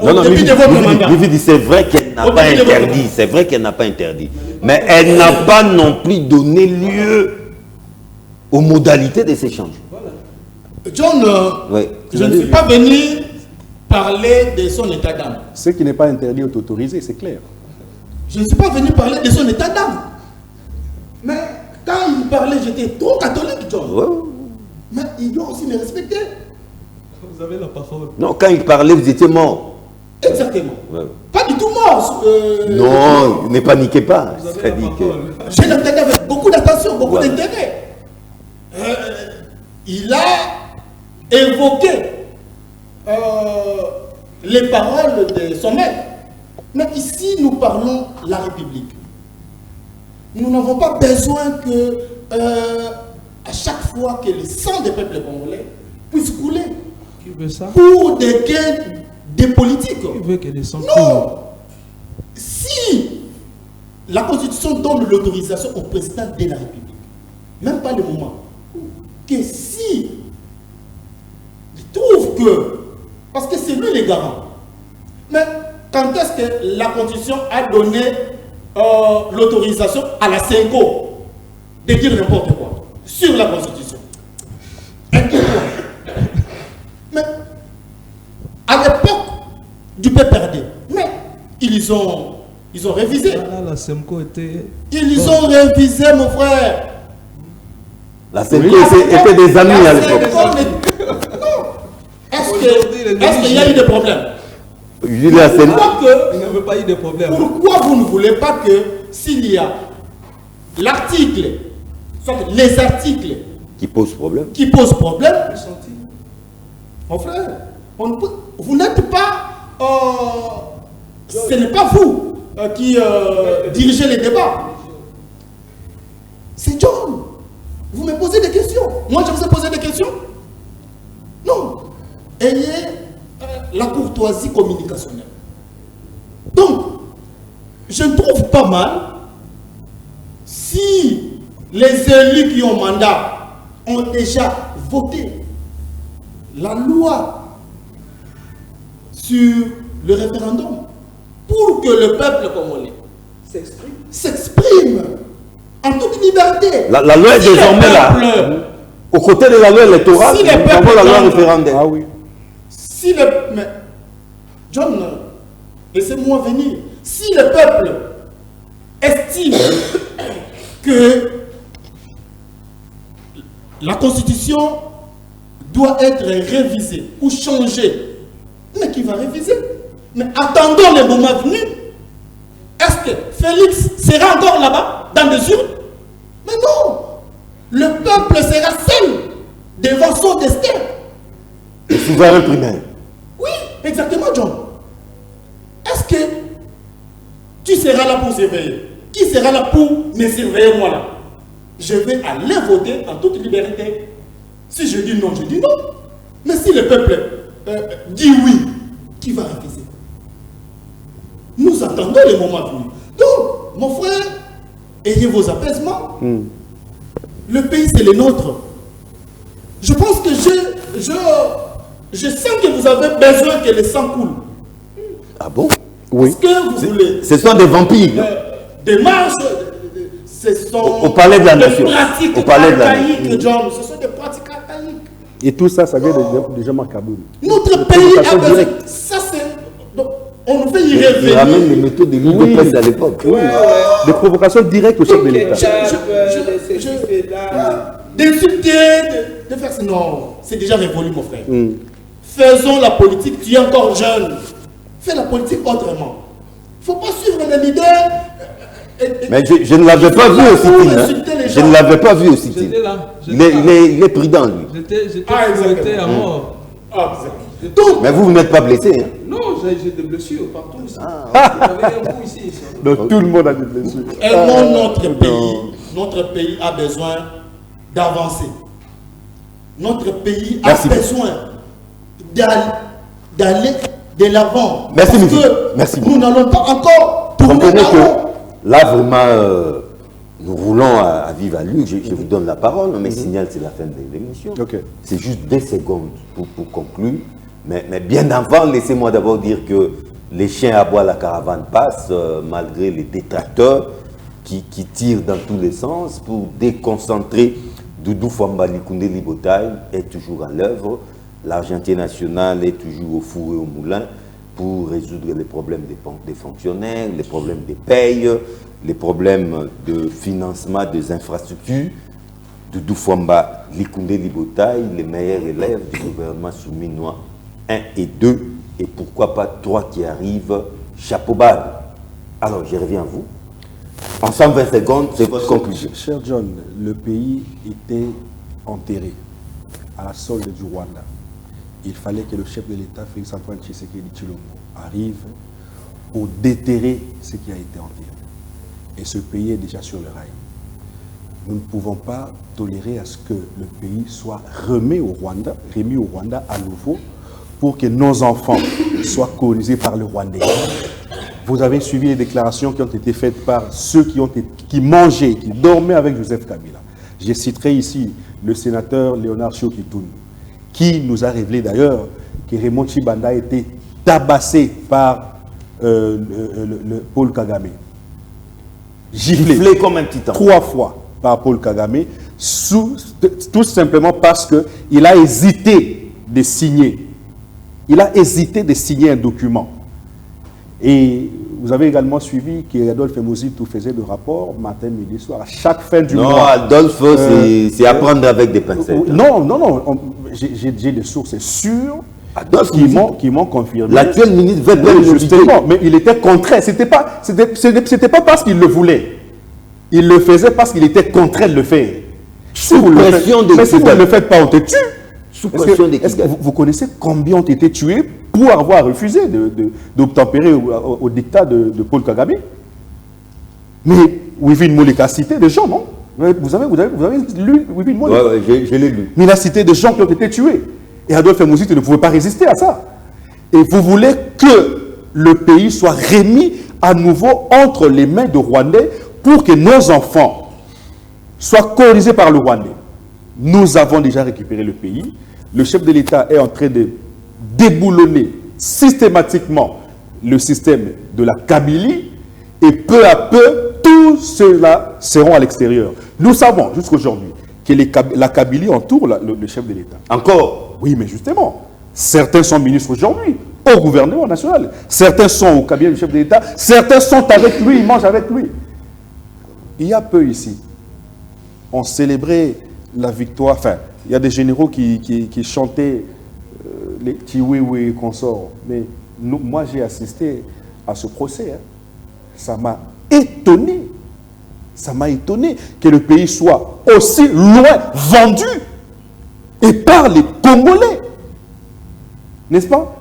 Speaker 4: au début de votre mandat.
Speaker 2: C'est vrai qu'elle n'a
Speaker 4: Au
Speaker 2: pas
Speaker 4: début de votre
Speaker 2: interdit, c'est vrai qu'elle n'a pas interdit. Mais elle n'a pas non plus donné lieu aux modalités de ces changements.
Speaker 4: John,
Speaker 2: Oui.
Speaker 4: je ne suis pas venu parler de son état d'âme.
Speaker 1: Ce qui n'est pas interdit est autorisé, c'est clair.
Speaker 4: Je ne suis pas venu parler de son état d'âme. Mais quand il parlait, j'étais trop catholique, John.
Speaker 2: Ouais.
Speaker 4: Mais il doit aussi me respecter.
Speaker 3: Vous avez la parole.
Speaker 2: Non, quand il parlait, vous étiez mort.
Speaker 4: Exactement.
Speaker 2: Ouais.
Speaker 4: Pas du tout mort.
Speaker 2: Non, ne paniquez pas.
Speaker 3: Vous avez
Speaker 2: C'est-à-dire
Speaker 3: la
Speaker 2: que...
Speaker 3: parole.
Speaker 4: Je l'entendais avec beaucoup d'attention, beaucoup
Speaker 2: Voilà.
Speaker 4: d'intérêt. Il a évoqué les paroles de son maître. Mais ici, nous parlons de la République. Nous n'avons pas besoin que, à chaque fois que le sang des peuples congolais puisse couler
Speaker 3: Qui veut ça?
Speaker 4: pour des gains des politiques.
Speaker 3: Qui veut que les sangs
Speaker 4: Non. Si la Constitution donne l'autorisation au président de la République, même pas le moment, que si il trouve que, parce que c'est lui le garant, mais quand est-ce que la Constitution a donné l'autorisation à la CENCO de dire n'importe quoi sur la Constitution? Mais à l'époque du PPRD, mais ils ont révisé.
Speaker 3: Là, la SEMCO était...
Speaker 4: Ils ont révisé, mon frère.
Speaker 2: La CENCO était des amis à l'époque.
Speaker 4: Non.
Speaker 3: Aujourd'hui, les
Speaker 4: Est-ce qu'il y a eu des problèmes?
Speaker 2: Je dis la CENCO.
Speaker 3: Il n'y avait pas eu de problème.
Speaker 4: Pourquoi vous ne voulez pas que s'il y a l'article, soit les articles
Speaker 2: Qui pose problème.
Speaker 4: qui posent problème, mon frère, vous n'êtes pas... ce n'est pas vous qui dirigez les débats. C'est John. Vous me posez des questions. Moi, je vous ai posé des questions. Non. Ayez la courtoisie communicationnelle. Donc, je ne trouve pas mal si les élus qui ont mandat ont déjà voté la loi sur le référendum pour que le peuple congolais s'exprime en toute liberté.
Speaker 2: La loi est
Speaker 4: Si le
Speaker 2: désormais là.
Speaker 4: peuple-
Speaker 2: Au côté de la loi électorale,
Speaker 4: Si les
Speaker 2: nous avons
Speaker 4: peuples
Speaker 2: la loi
Speaker 4: demandent-
Speaker 2: référendaire.
Speaker 1: Ah oui.
Speaker 4: Si le... Mais, John, laissez-moi venir. Si le peuple estime que la Constitution doit être révisée ou changée, mais qui va réviser? Mais attendons le moment venu. Est-ce que Félix sera encore là-bas, dans des urnes? Mais non. Le peuple sera seul devant son destin.
Speaker 2: Le souverain primaire.
Speaker 4: Oui, exactement, John. Est-ce que tu seras là pour surveiller? Qui sera là pour me surveiller, moi là? Je vais aller voter en toute liberté. Si je dis non, je dis non. Mais si le peuple dit oui, qui va refuser? Nous attendons le moment venu. Donc, mon frère, ayez vos apaisements. Le pays, c'est le nôtre. Je pense que je sens que vous avez besoin que le sang coule.
Speaker 2: Ah bon?
Speaker 1: Oui.
Speaker 4: Est-ce que vous voulez
Speaker 2: Ce sont des vampires.
Speaker 4: des marches, ce sont
Speaker 2: Au palais de la
Speaker 4: des
Speaker 2: nation.
Speaker 4: pratiques
Speaker 2: Au palais de la
Speaker 4: archaïques,
Speaker 2: nation.
Speaker 4: John. Ce sont des pratiques archaïques.
Speaker 1: Et tout ça, ça vient de Jean-Marc Kaboul.
Speaker 4: Notre pays a
Speaker 1: provocation
Speaker 4: besoin.
Speaker 1: directe.
Speaker 4: Ça, c'est. Donc, on veut y
Speaker 2: Ils ramènent les
Speaker 4: revenir.
Speaker 2: méthodes de l'île
Speaker 1: Oui.
Speaker 2: de Pèse à l'époque.
Speaker 1: Oui. Des provocations directes au chef de l'État.
Speaker 4: D'insulter, de faire ça. Non, c'est déjà révolu, mon frère. Faisons la politique. Tu es encore jeune. Fais la politique autrement. Il ne faut pas suivre les leaders.
Speaker 2: Mais je ne l'avais pas vu au sit-in. Hein. Je ne l'avais pas vu au sit-in.
Speaker 3: J'étais là.
Speaker 2: Il est prudent, lui.
Speaker 3: J'étais
Speaker 4: Ah, exactement.
Speaker 3: fouetté à mort.
Speaker 4: Ah, donc,
Speaker 2: Mais vous, vous n'êtes pas blessé. Hein.
Speaker 3: Non, j'ai des blessures partout ici.
Speaker 2: Ah,
Speaker 3: J'avais un coup ici.
Speaker 1: Donc tout le monde a des blessures.
Speaker 4: Aimons notre pays a besoin d'avancer. Notre pays a
Speaker 2: Merci.
Speaker 4: besoin d'aller de l'avant.
Speaker 2: Merci,
Speaker 4: Parce
Speaker 2: Midi.
Speaker 4: que
Speaker 2: Merci
Speaker 4: nous n'allons pas encore
Speaker 2: Vous
Speaker 4: tourner
Speaker 2: comprenez
Speaker 4: là-haut.
Speaker 2: que là, vraiment, nous roulons à vive allure. Je vous donne la parole, mais signale, c'est la fin de l'émission.
Speaker 1: Ok.
Speaker 2: C'est juste 2 secondes pour conclure. Mais bien avant, laissez-moi d'abord dire que les chiens aboient, la caravane passe, malgré les détracteurs qui tirent dans tous les sens pour déconcentrer. Doudou Fambali Koundé Libotaï est toujours à l'œuvre. L'Argentin national est toujours au four et au moulin pour résoudre les problèmes des fonctionnaires, les problèmes des payes, les problèmes de financement des infrastructures. Doudou Fambali Koundé Libotaï, les meilleurs élèves du gouvernement souminois 1 et 2, et pourquoi pas 3 qui arrivent, chapeau bas. Alors, je reviens à vous. En 120 secondes, c'est votre conclusion.
Speaker 1: Cher John, le pays était enterré à la solde du Rwanda. Il fallait que le chef de l'État, Félix Antoine Tshisekedi Tshilombo, arrive pour déterrer ce qui a été enterré. Et ce pays est déjà sur le rail. Nous ne pouvons pas tolérer à ce que le pays soit remis au Rwanda à nouveau pour que nos enfants soient colonisés par le Rwandais. Vous avez suivi les déclarations qui ont été faites par ceux qui mangeaient, qui dormaient avec Joseph Kabila. Je citerai ici le sénateur Léonard Chiokitoun, qui nous a révélé d'ailleurs que Raymond Tshibanda a été tabassé par le Paul Kagame.
Speaker 2: Giflé comme un titan.
Speaker 1: 3 fois par Paul Kagame, tout simplement parce qu'il a hésité de signer. Il a hésité de signer un document. Et vous avez également suivi qu'Adolphe Mouzitou faisait le rapport matin, midi, soir, à chaque fin du mois.
Speaker 2: Non, Adolphe, c'est à prendre avec des pincettes.
Speaker 1: Non, j'ai des sources sûres
Speaker 2: Adolphe
Speaker 1: qui m'ont confirmé.
Speaker 2: L'actuel ministre veut bien
Speaker 1: Oui,
Speaker 2: le
Speaker 1: justement, mais il était contraint. C'était pas parce qu'il le voulait. Il le faisait parce qu'il était contraint de le faire.
Speaker 2: Sous pression de
Speaker 1: Mais si vous ne le faites pas, on te tue.
Speaker 2: Sous pression des
Speaker 1: Est-ce que
Speaker 2: Kigali.
Speaker 1: vous connaissez combien ont été tués pour avoir refusé d'obtempérer au dictat de Paul Kagame? Mais Wivin Molek a cité des gens, non? Vous avez lu Wivin Molek?
Speaker 2: Ouais, je l'ai lu.
Speaker 1: Mais il a cité des gens qui ont été tués. Et Adolphe Mouzitou ne pouvait pas résister à ça. Et vous voulez que le pays soit remis à nouveau entre les mains de Rwandais pour que nos enfants soient colonisés par le Rwandais. Nous avons déjà récupéré le pays. Le chef de l'État est en train de déboulonner systématiquement le système de la Kabylie et peu à peu, tous ceux-là seront à l'extérieur. Nous savons jusqu'aujourd'hui que la Kabylie entoure le chef de l'État.
Speaker 2: Encore.
Speaker 1: Oui, mais justement, certains sont ministres aujourd'hui au gouvernement national. Certains sont au cabinet du chef de l'État. Certains sont avec lui, ils mangent avec lui. Il y a peu ici, on célébrait la victoire. Enfin, il y a des généraux qui chantaient les petits oui consorts. Mais moi, j'ai assisté à ce procès. Hein. Ça m'a étonné. Ça m'a étonné que le pays soit aussi loin vendu et par les Congolais. N'est-ce pas?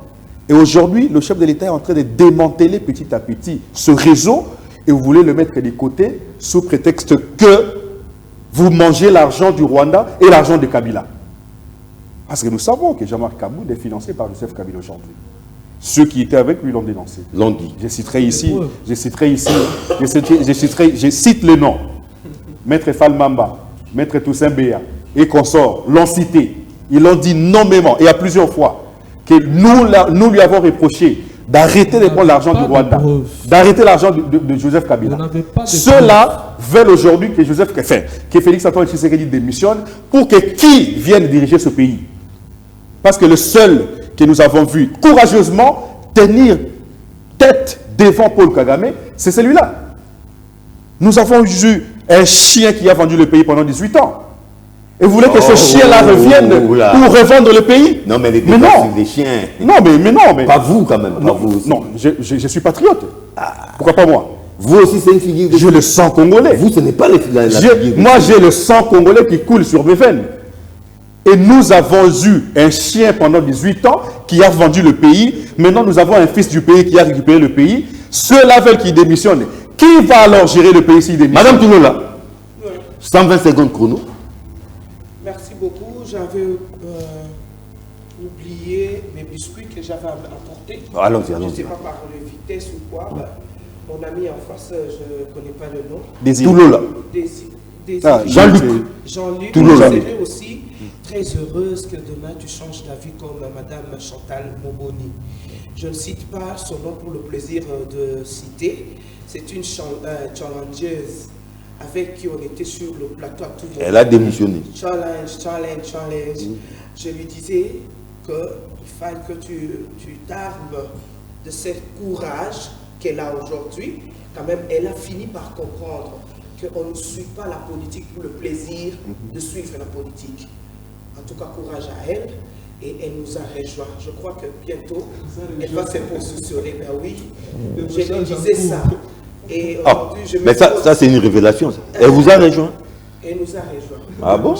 Speaker 1: Et aujourd'hui, le chef de l'État est en train de démanteler petit à petit ce réseau et vous voulez le mettre de côté sous prétexte que vous mangez l'argent du Rwanda et l'argent de Kabila. Parce que nous savons que Jean-Marc Kaboul est financé par Joseph Kabila aujourd'hui. Ceux qui étaient avec lui l'ont dénoncé.
Speaker 2: L'ont dit.
Speaker 1: Je cite les noms. Maître Falmamba, Maître Toussaint Béa et consorts l'ont cité. Ils l'ont dit nommément et à plusieurs fois que nous lui avons reproché d'arrêter de prendre l'argent du Rwanda, d'arrêter l'argent de Joseph Kabila. Ceux-là veulent aujourd'hui que Félix Antoine Tshisekedi démissionne pour que qui vienne diriger ce pays. Parce que le seul que nous avons vu courageusement tenir tête devant Paul Kagame, c'est celui-là. Nous avons eu un chien qui a vendu le pays pendant 18 ans. Et vous voulez que ce chien-là revienne pour revendre le pays?
Speaker 2: Non, mais les chiens.
Speaker 1: Non, mais non. Mais...
Speaker 2: Pas vous, quand même. Pas vous aussi.
Speaker 1: Non, je suis patriote. Pourquoi pas moi?
Speaker 2: Vous aussi, c'est une figure de...
Speaker 1: J'ai le sang congolais.
Speaker 2: Vous, ce n'est pas la figure de...
Speaker 1: Moi, j'ai le sang congolais qui coule sur mes veines. Et nous avons eu un chien pendant 18 ans qui a vendu le pays. Maintenant, nous avons un fils du pays qui a récupéré le pays. Ceux-là veulent qu'il démissionne. Qui va alors gérer le pays s'il démissionne?
Speaker 2: Madame Toulola,
Speaker 5: Oui.
Speaker 2: 120 secondes chrono.
Speaker 5: Merci beaucoup. J'avais oublié mes biscuits que j'avais apportés.
Speaker 2: Allons-y,
Speaker 5: Je ne
Speaker 2: allons-y.
Speaker 5: sais pas par vitesse ou quoi. Mon ami en face, je ne connais pas le nom.
Speaker 2: Toulola.
Speaker 1: Ah,
Speaker 2: Jean-Luc.
Speaker 5: Jean-Luc,
Speaker 2: Toulola.
Speaker 5: je serais aussi très heureuse que demain tu changes d'avis comme Madame Chantal Moboni. Je ne cite pas son nom pour le plaisir de citer. C'est une challengeuse avec qui on était sur le plateau à tout moment.
Speaker 2: Elle a démissionné.
Speaker 5: Challenge. Je lui disais qu'il fallait que tu t'armes de ce courage qu'elle a aujourd'hui. Quand même, elle a fini par comprendre qu'on ne suit pas la politique pour le plaisir de suivre la politique. En tout cas, courage à elle. Et elle nous a rejoint. Je crois que bientôt, elle va se positionner. Ben oui, je lui disais ça. Et aujourd'hui, je me
Speaker 2: Mais ça c'est une révélation. Ça. Elle vous a rejoint?
Speaker 5: Elle nous a rejoint.
Speaker 2: Ah bon?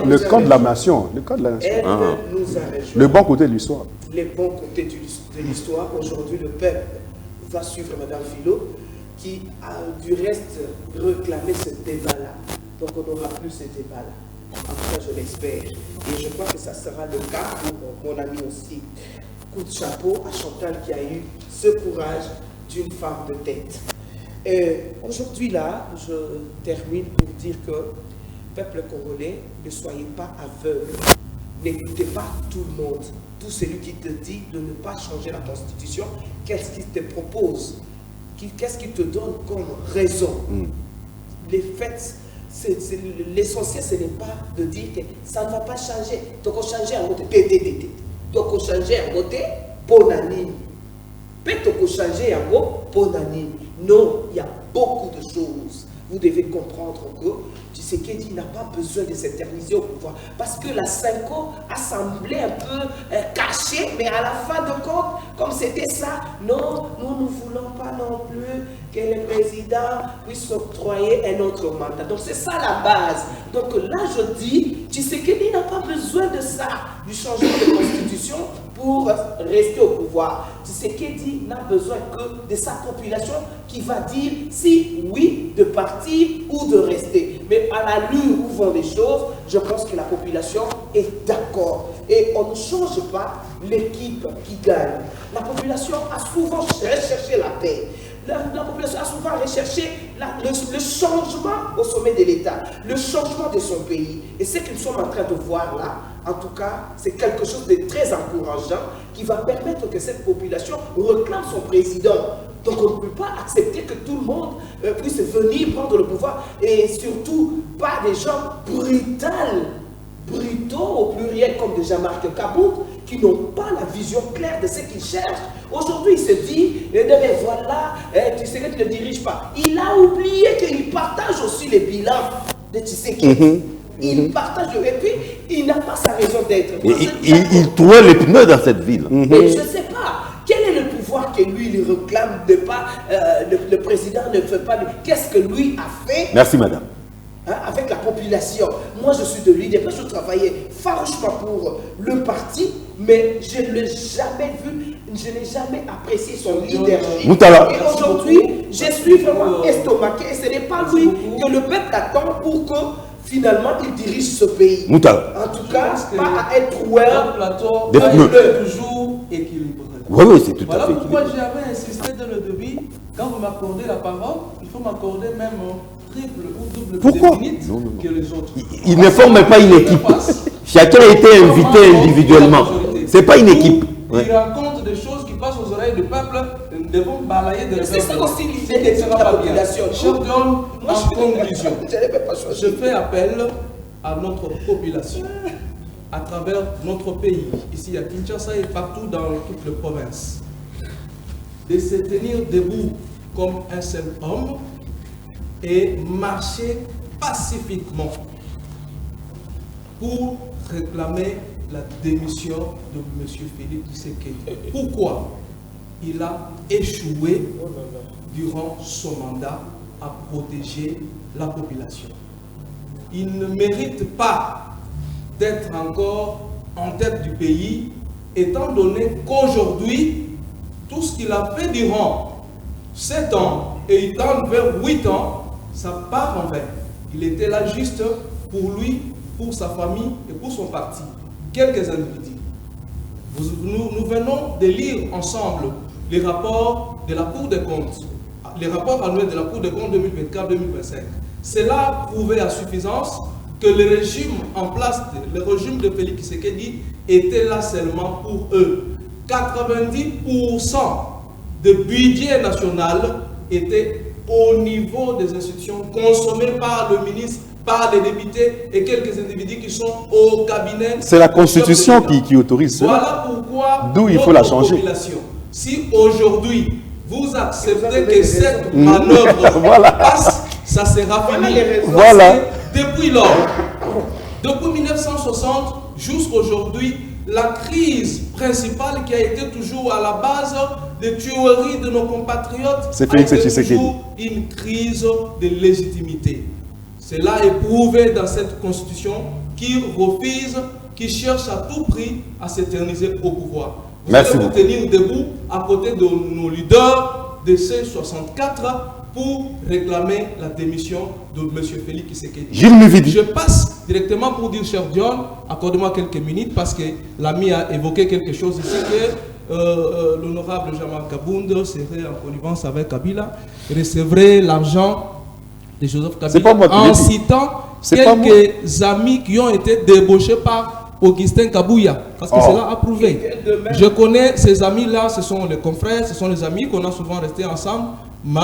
Speaker 1: Le camp de la nation. Le camp de la nation.
Speaker 5: Elle nous a rejoint.
Speaker 1: Le bon côté de l'histoire.
Speaker 5: Les bons côtés de l'histoire. Aujourd'hui, le peuple va suivre Mme Philo, qui a du reste réclamé ce débat-là. Donc on n'aura plus ce débat-là. En tout cas, je l'espère. Et je crois que ça sera le cas pour mon ami aussi. Coup de chapeau à Chantal qui a eu ce courage d'une femme de tête. Aujourd'hui, là, je termine pour dire que, peuple congolais, ne soyez pas aveugles. N'écoutez pas tout le monde. Tout celui qui te dit de ne pas changer la Constitution, qu'est-ce qu'il te propose? Qu'est-ce qu'il te donne comme raison? Les faits, l'essentiel, ce n'est pas de dire que ça ne va pas changer. Donc, on change à côté. Donc, on change à côté pour l'anime. Peut-être qu'on change à côté. Non, il y a beaucoup de choses. Vous devez comprendre que Tshisekedi n'a pas besoin de s'éterniser au pouvoir. Parce que la Cinco a semblé un peu cachée, mais à la fin de compte, comme c'était ça, non, nous ne voulons pas non plus que le président puisse octroyer un autre mandat. Donc c'est ça la base. Donc là, je dis, Tshisekedi n'a pas besoin de ça, du changement de constitution pour rester au pouvoir. Tshisekedi n'a besoin que de sa population qui va dire si oui de partir ou de rester. Mais à l'allure où vont les choses, je pense que la population est d'accord. Et on ne change pas l'équipe qui gagne. La population a souvent recherché la paix. La population a souvent recherché le changement au sommet de l'État, le changement de son pays. Et ce que nous sommes en train de voir là, en tout cas, c'est quelque chose de très encourageant qui va permettre que cette population réclame son président. Donc on ne peut pas accepter que tout le monde puisse venir prendre le pouvoir et surtout pas des gens brutaux au pluriel comme de Jean-Marc Kabouk qui n'ont pas la vision claire de ce qu'ils cherchent. Aujourd'hui, il se dit, mais voilà, tu sais que tu ne diriges pas. Il a oublié qu'il partage aussi les bilans de Tshisekedi. Il partage, et puis il n'a pas sa raison d'être.
Speaker 2: Il trouvait les pneus dans cette ville.
Speaker 5: Mais je ne sais pas. Quel est le pouvoir que lui, il réclame de pas, le président ne fait pas. Qu'est-ce que lui a fait?
Speaker 2: Merci, madame.
Speaker 5: Avec la population. Moi, je suis de l'UDP, je travaillais farouchement pour le parti, mais je ne l'ai jamais vu, je n'ai jamais apprécié son leadership.
Speaker 2: Moutala.
Speaker 5: Et aujourd'hui, je suis vraiment estomaqué, et ce n'est pas lui que le peuple attend pour que finalement il dirige ce pays.
Speaker 2: Moutala.
Speaker 5: En tout cas, pas à être troueur
Speaker 3: plateau
Speaker 2: des pneus.
Speaker 3: toujours équilibré.
Speaker 2: Oui, c'est tout
Speaker 3: Voilà
Speaker 2: à fait
Speaker 3: pourquoi
Speaker 2: équilibré.
Speaker 3: j'avais insisté dès le début, quand vous m'accordez la parole, il faut m'accorder même triple ou double
Speaker 1: Pourquoi?
Speaker 3: plus de minutes que les autres.
Speaker 2: Il ne forme pas une équipe. Chacun a été invité individuellement. C'est pas une équipe. Ouais.
Speaker 3: Il raconte des choses qui passent aux oreilles du peuple, nous devons balayer de
Speaker 5: C'est ça aussi
Speaker 3: Ce
Speaker 5: l'idée
Speaker 3: qui
Speaker 5: de
Speaker 3: ne sera
Speaker 5: la
Speaker 3: pas bien.
Speaker 5: population.
Speaker 3: Je donne
Speaker 5: Moi,
Speaker 3: en conclusion.
Speaker 5: je n'avais pas choisi.
Speaker 3: Je fais appel à notre population, à travers notre pays, ici à Kinshasa et partout dans toutes les provinces, de se tenir debout comme un seul homme et marcher pacifiquement pour réclamer la démission de M. Félix Tshisekedi. Pourquoi? Il a échoué durant son mandat à protéger la population. Il ne mérite pas d'être encore en tête du pays, étant donné qu'aujourd'hui, tout ce qu'il a fait durant 7 ans et il tend vers 8 ans, ça part en vain. Il était là juste pour lui, pour sa famille et pour son parti. Quelques individus. Nous venons de lire ensemble les rapports de la Cour des comptes, les rapports annuels de la Cour des comptes 2024-2025. Cela prouvait à suffisance que le régime en place, le régime de Félix Tshisekedi était là seulement pour eux. 90% de budget national était au niveau des institutions consommées par le ministre, par les députés et quelques individus qui sont au cabinet.
Speaker 1: C'est la Constitution qui autorise cela.
Speaker 3: Voilà pourquoi
Speaker 1: d'où il faut la changer.
Speaker 3: Si aujourd'hui vous acceptez que cette manœuvre
Speaker 1: voilà.
Speaker 3: passe, ça sera fini.
Speaker 1: Voilà.
Speaker 3: Depuis lors, depuis 1960 jusqu'à aujourd'hui, la crise principale qui a été toujours à la base des tueries de nos compatriotes
Speaker 1: c'est Félix Tshisekedi.
Speaker 3: Toujours une crise de légitimité. Cela est prouvé dans cette constitution qui refuse, qui cherche à tout prix à s'éterniser au pouvoir. Vous
Speaker 1: Merci
Speaker 3: allez vous
Speaker 1: beaucoup.
Speaker 3: tenir debout à côté de nos leaders de C64 pour réclamer la démission de M. Félix Tshisekedi.
Speaker 1: Gilles Muvidi.
Speaker 3: Je passe directement pour dire, cher John, accordez-moi quelques minutes parce que l'ami a évoqué quelque chose ici que l'honorable Jean-Marc Kabound serait en connivence avec Kabila, recevrait l'argent de Joseph
Speaker 1: C'est pas moi
Speaker 3: Kabila
Speaker 1: qui
Speaker 3: en
Speaker 1: l'ai dit.
Speaker 3: citant
Speaker 1: C'est pas
Speaker 3: quelques amis qui ont été débauchés par Augustin Kabouya, parce que
Speaker 1: Oh.
Speaker 3: cela a prouvé. Je connais ces amis-là, ce sont les confrères, ce sont les amis qu'on a souvent restés ensemble, mais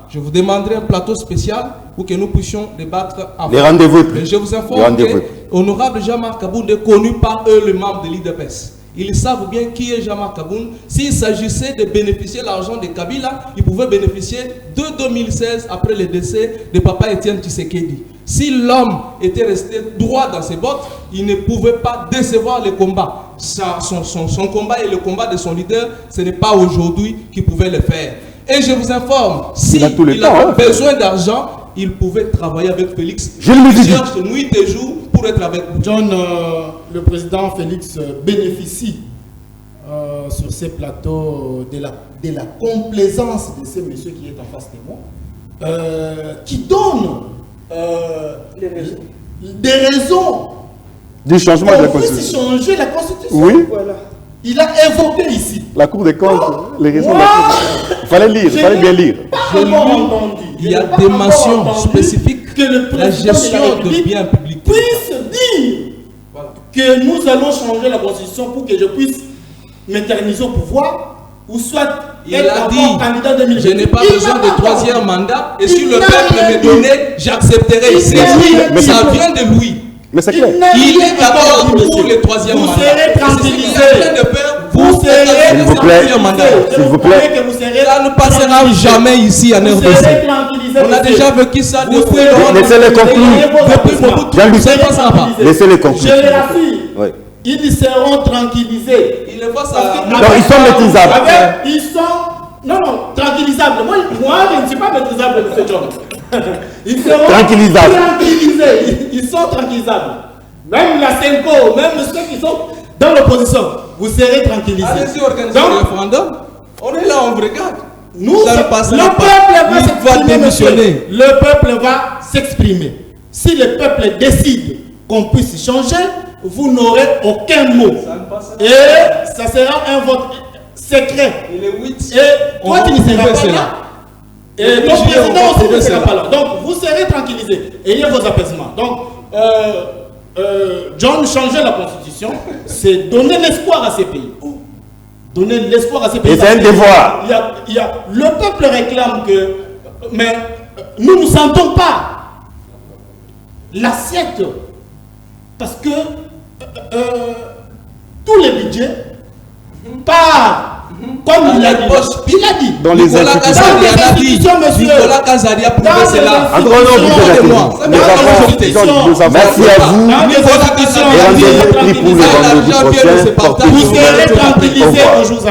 Speaker 3: je vous demanderai un plateau spécial pour que nous puissions débattre avant.
Speaker 1: Les rendez-vous est
Speaker 3: Mais
Speaker 1: pris.
Speaker 3: je vous
Speaker 1: Les
Speaker 3: informe
Speaker 1: rendez-vous
Speaker 3: que
Speaker 1: est pris.
Speaker 3: honorable Jean-Marc Kabound est connu par eux, les membres de l'IDPS. Ils savent bien qui est Jean-Marc Kabound. S'il s'agissait de bénéficier de l'argent de Kabila, il pouvait bénéficier de 2016 après le décès de papa Étienne Tshisekedi. Si l'homme était resté droit dans ses bottes, il ne pouvait pas décevoir le combat. Son combat et le combat de son leader, ce n'est pas aujourd'hui qu'il pouvait le faire. Et je vous informe, s'il
Speaker 1: a tout le temps,
Speaker 3: avait
Speaker 1: hein.
Speaker 3: besoin d'argent, il pouvait travailler avec Félix.
Speaker 1: Je le dis.
Speaker 3: Il cherche nuit et jour pour être avec vous.
Speaker 4: John, le président Félix bénéficie sur ces plateaux de la complaisance de ce monsieur qui est en face de moi, qui donne des raisons
Speaker 1: Du changement de la
Speaker 4: pour
Speaker 1: Constitution.
Speaker 4: changer la Constitution.
Speaker 1: Oui.
Speaker 5: Voilà.
Speaker 4: Il a évoqué ici.
Speaker 1: La Cour des comptes, les raisons de
Speaker 4: Moi,
Speaker 1: la Cour des comptes. Il fallait lire, il fallait bien lire.
Speaker 3: Je lis,
Speaker 4: Entendu.
Speaker 3: il y a
Speaker 4: Je n'ai pas
Speaker 3: des
Speaker 4: encore
Speaker 3: mentions
Speaker 4: entendu
Speaker 3: spécifiques,
Speaker 4: que le
Speaker 3: la
Speaker 4: président
Speaker 3: gestion
Speaker 4: de la
Speaker 3: de
Speaker 4: République
Speaker 3: biens publics.
Speaker 4: puisse dire que nous allons changer la Constitution pour que je puisse m'éterniser au pouvoir ou soit
Speaker 3: Il
Speaker 4: être
Speaker 3: a
Speaker 4: encore candidat
Speaker 3: dit,
Speaker 4: 2020.
Speaker 3: je n'ai pas
Speaker 4: Il
Speaker 3: besoin
Speaker 4: n'a
Speaker 3: de
Speaker 4: pas
Speaker 3: troisième
Speaker 4: entendu.
Speaker 3: mandat et
Speaker 4: Il
Speaker 3: si le
Speaker 4: n'a
Speaker 3: peuple
Speaker 4: rien
Speaker 3: me
Speaker 4: dit.
Speaker 3: donnait, j'accepterai.
Speaker 4: Il
Speaker 3: C'est
Speaker 4: n'a
Speaker 3: lui,
Speaker 4: rien
Speaker 3: mais
Speaker 4: dit.
Speaker 3: ça vient de lui.
Speaker 1: Mais c'est
Speaker 4: Il
Speaker 1: clair.
Speaker 4: n'a
Speaker 3: Il
Speaker 4: rien
Speaker 3: est d'accord
Speaker 4: entendu,
Speaker 3: pour
Speaker 4: monsieur.
Speaker 3: le troisième
Speaker 4: vous
Speaker 3: mandat.
Speaker 4: Serez
Speaker 3: C'est ce qu'il est en
Speaker 4: tranquillisé.
Speaker 3: train de faire.
Speaker 4: Vous serez
Speaker 1: S'il vous plaît.
Speaker 4: tranquillisé.
Speaker 1: S'il vous plaît.
Speaker 4: Que vous serez
Speaker 3: Ça ne passera
Speaker 4: tranquillisé.
Speaker 3: jamais ici en
Speaker 4: Vous
Speaker 3: RDC.
Speaker 4: serez tranquillisé,
Speaker 3: On a
Speaker 4: monsieur.
Speaker 3: déjà vécu ça
Speaker 4: Vous
Speaker 3: depuis
Speaker 4: serez
Speaker 3: lors.
Speaker 1: Laissez-les conclure.
Speaker 3: Depuis Mobutu,
Speaker 1: Jean-Luc.
Speaker 3: ça ne passera pas.
Speaker 1: Laissez-les conclure.
Speaker 4: Je les rassure.
Speaker 1: Oui.
Speaker 4: Ils seront tranquillisés.
Speaker 3: Il est pas
Speaker 4: Parce
Speaker 3: ça.
Speaker 4: que-
Speaker 1: Donc, ils sont maîtrisables.
Speaker 4: Ils sont... Non, tranquillisables. Moi, je ne suis pas maîtrisable, M. John. Ils seront
Speaker 1: Tranquillisables.
Speaker 4: tranquillisés. Ils sont tranquillisables. Même la CENCO, même ceux qui sont dans l'opposition, vous serez tranquillisés.
Speaker 3: Allez-y organiser
Speaker 4: Donc,
Speaker 3: le référendum. On est là, on vous regarde.
Speaker 4: nous,
Speaker 3: Ça ne
Speaker 4: le
Speaker 3: passera
Speaker 4: peuple
Speaker 3: pas.
Speaker 4: va
Speaker 3: Il va
Speaker 4: s'exprimer, monsieur.
Speaker 3: démissionner.
Speaker 4: Le peuple va s'exprimer. Si le peuple décide qu'on puisse changer, vous n'aurez aucun mot. Et ça sera un vote secret.
Speaker 3: Il est 8.
Speaker 4: Et toi, tu ne seras pas là. Et
Speaker 3: Et
Speaker 4: ton
Speaker 3: puis, j'ai
Speaker 4: président aussi ne
Speaker 3: retrouvé
Speaker 4: sera
Speaker 3: cela.
Speaker 4: pas là. Donc, vous serez tranquillisés. Ayez vos apaisements. Donc, John, changer la constitution, c'est donner l'espoir à ces pays. Donner l'espoir à ces pays.
Speaker 1: Et c'est un devoir.
Speaker 4: Le peuple réclame que... Mais nous ne sentons pas l'assiette. Parce que tous les budgets partent. Comme il a dit. Il a dit.
Speaker 1: Dans les
Speaker 3: Nicolas
Speaker 1: institutions.
Speaker 3: Kazadi a dit.
Speaker 4: institutions, monsieur.
Speaker 3: Nicolas Kazadi a prouvé
Speaker 4: Dans
Speaker 3: cela.
Speaker 4: les
Speaker 1: En gros, non, vous êtes
Speaker 3: moi.
Speaker 1: nous avons- Merci à vous.
Speaker 4: Dans les
Speaker 3: Nicolas
Speaker 4: institutions,
Speaker 1: Et rendez-vous pris pour le vendredi
Speaker 3: L'argent vient de se
Speaker 1: prochain.
Speaker 3: partager.
Speaker 4: vous serez
Speaker 1: Au
Speaker 4: tranquillisés
Speaker 1: revoir.
Speaker 4: au jour à venir.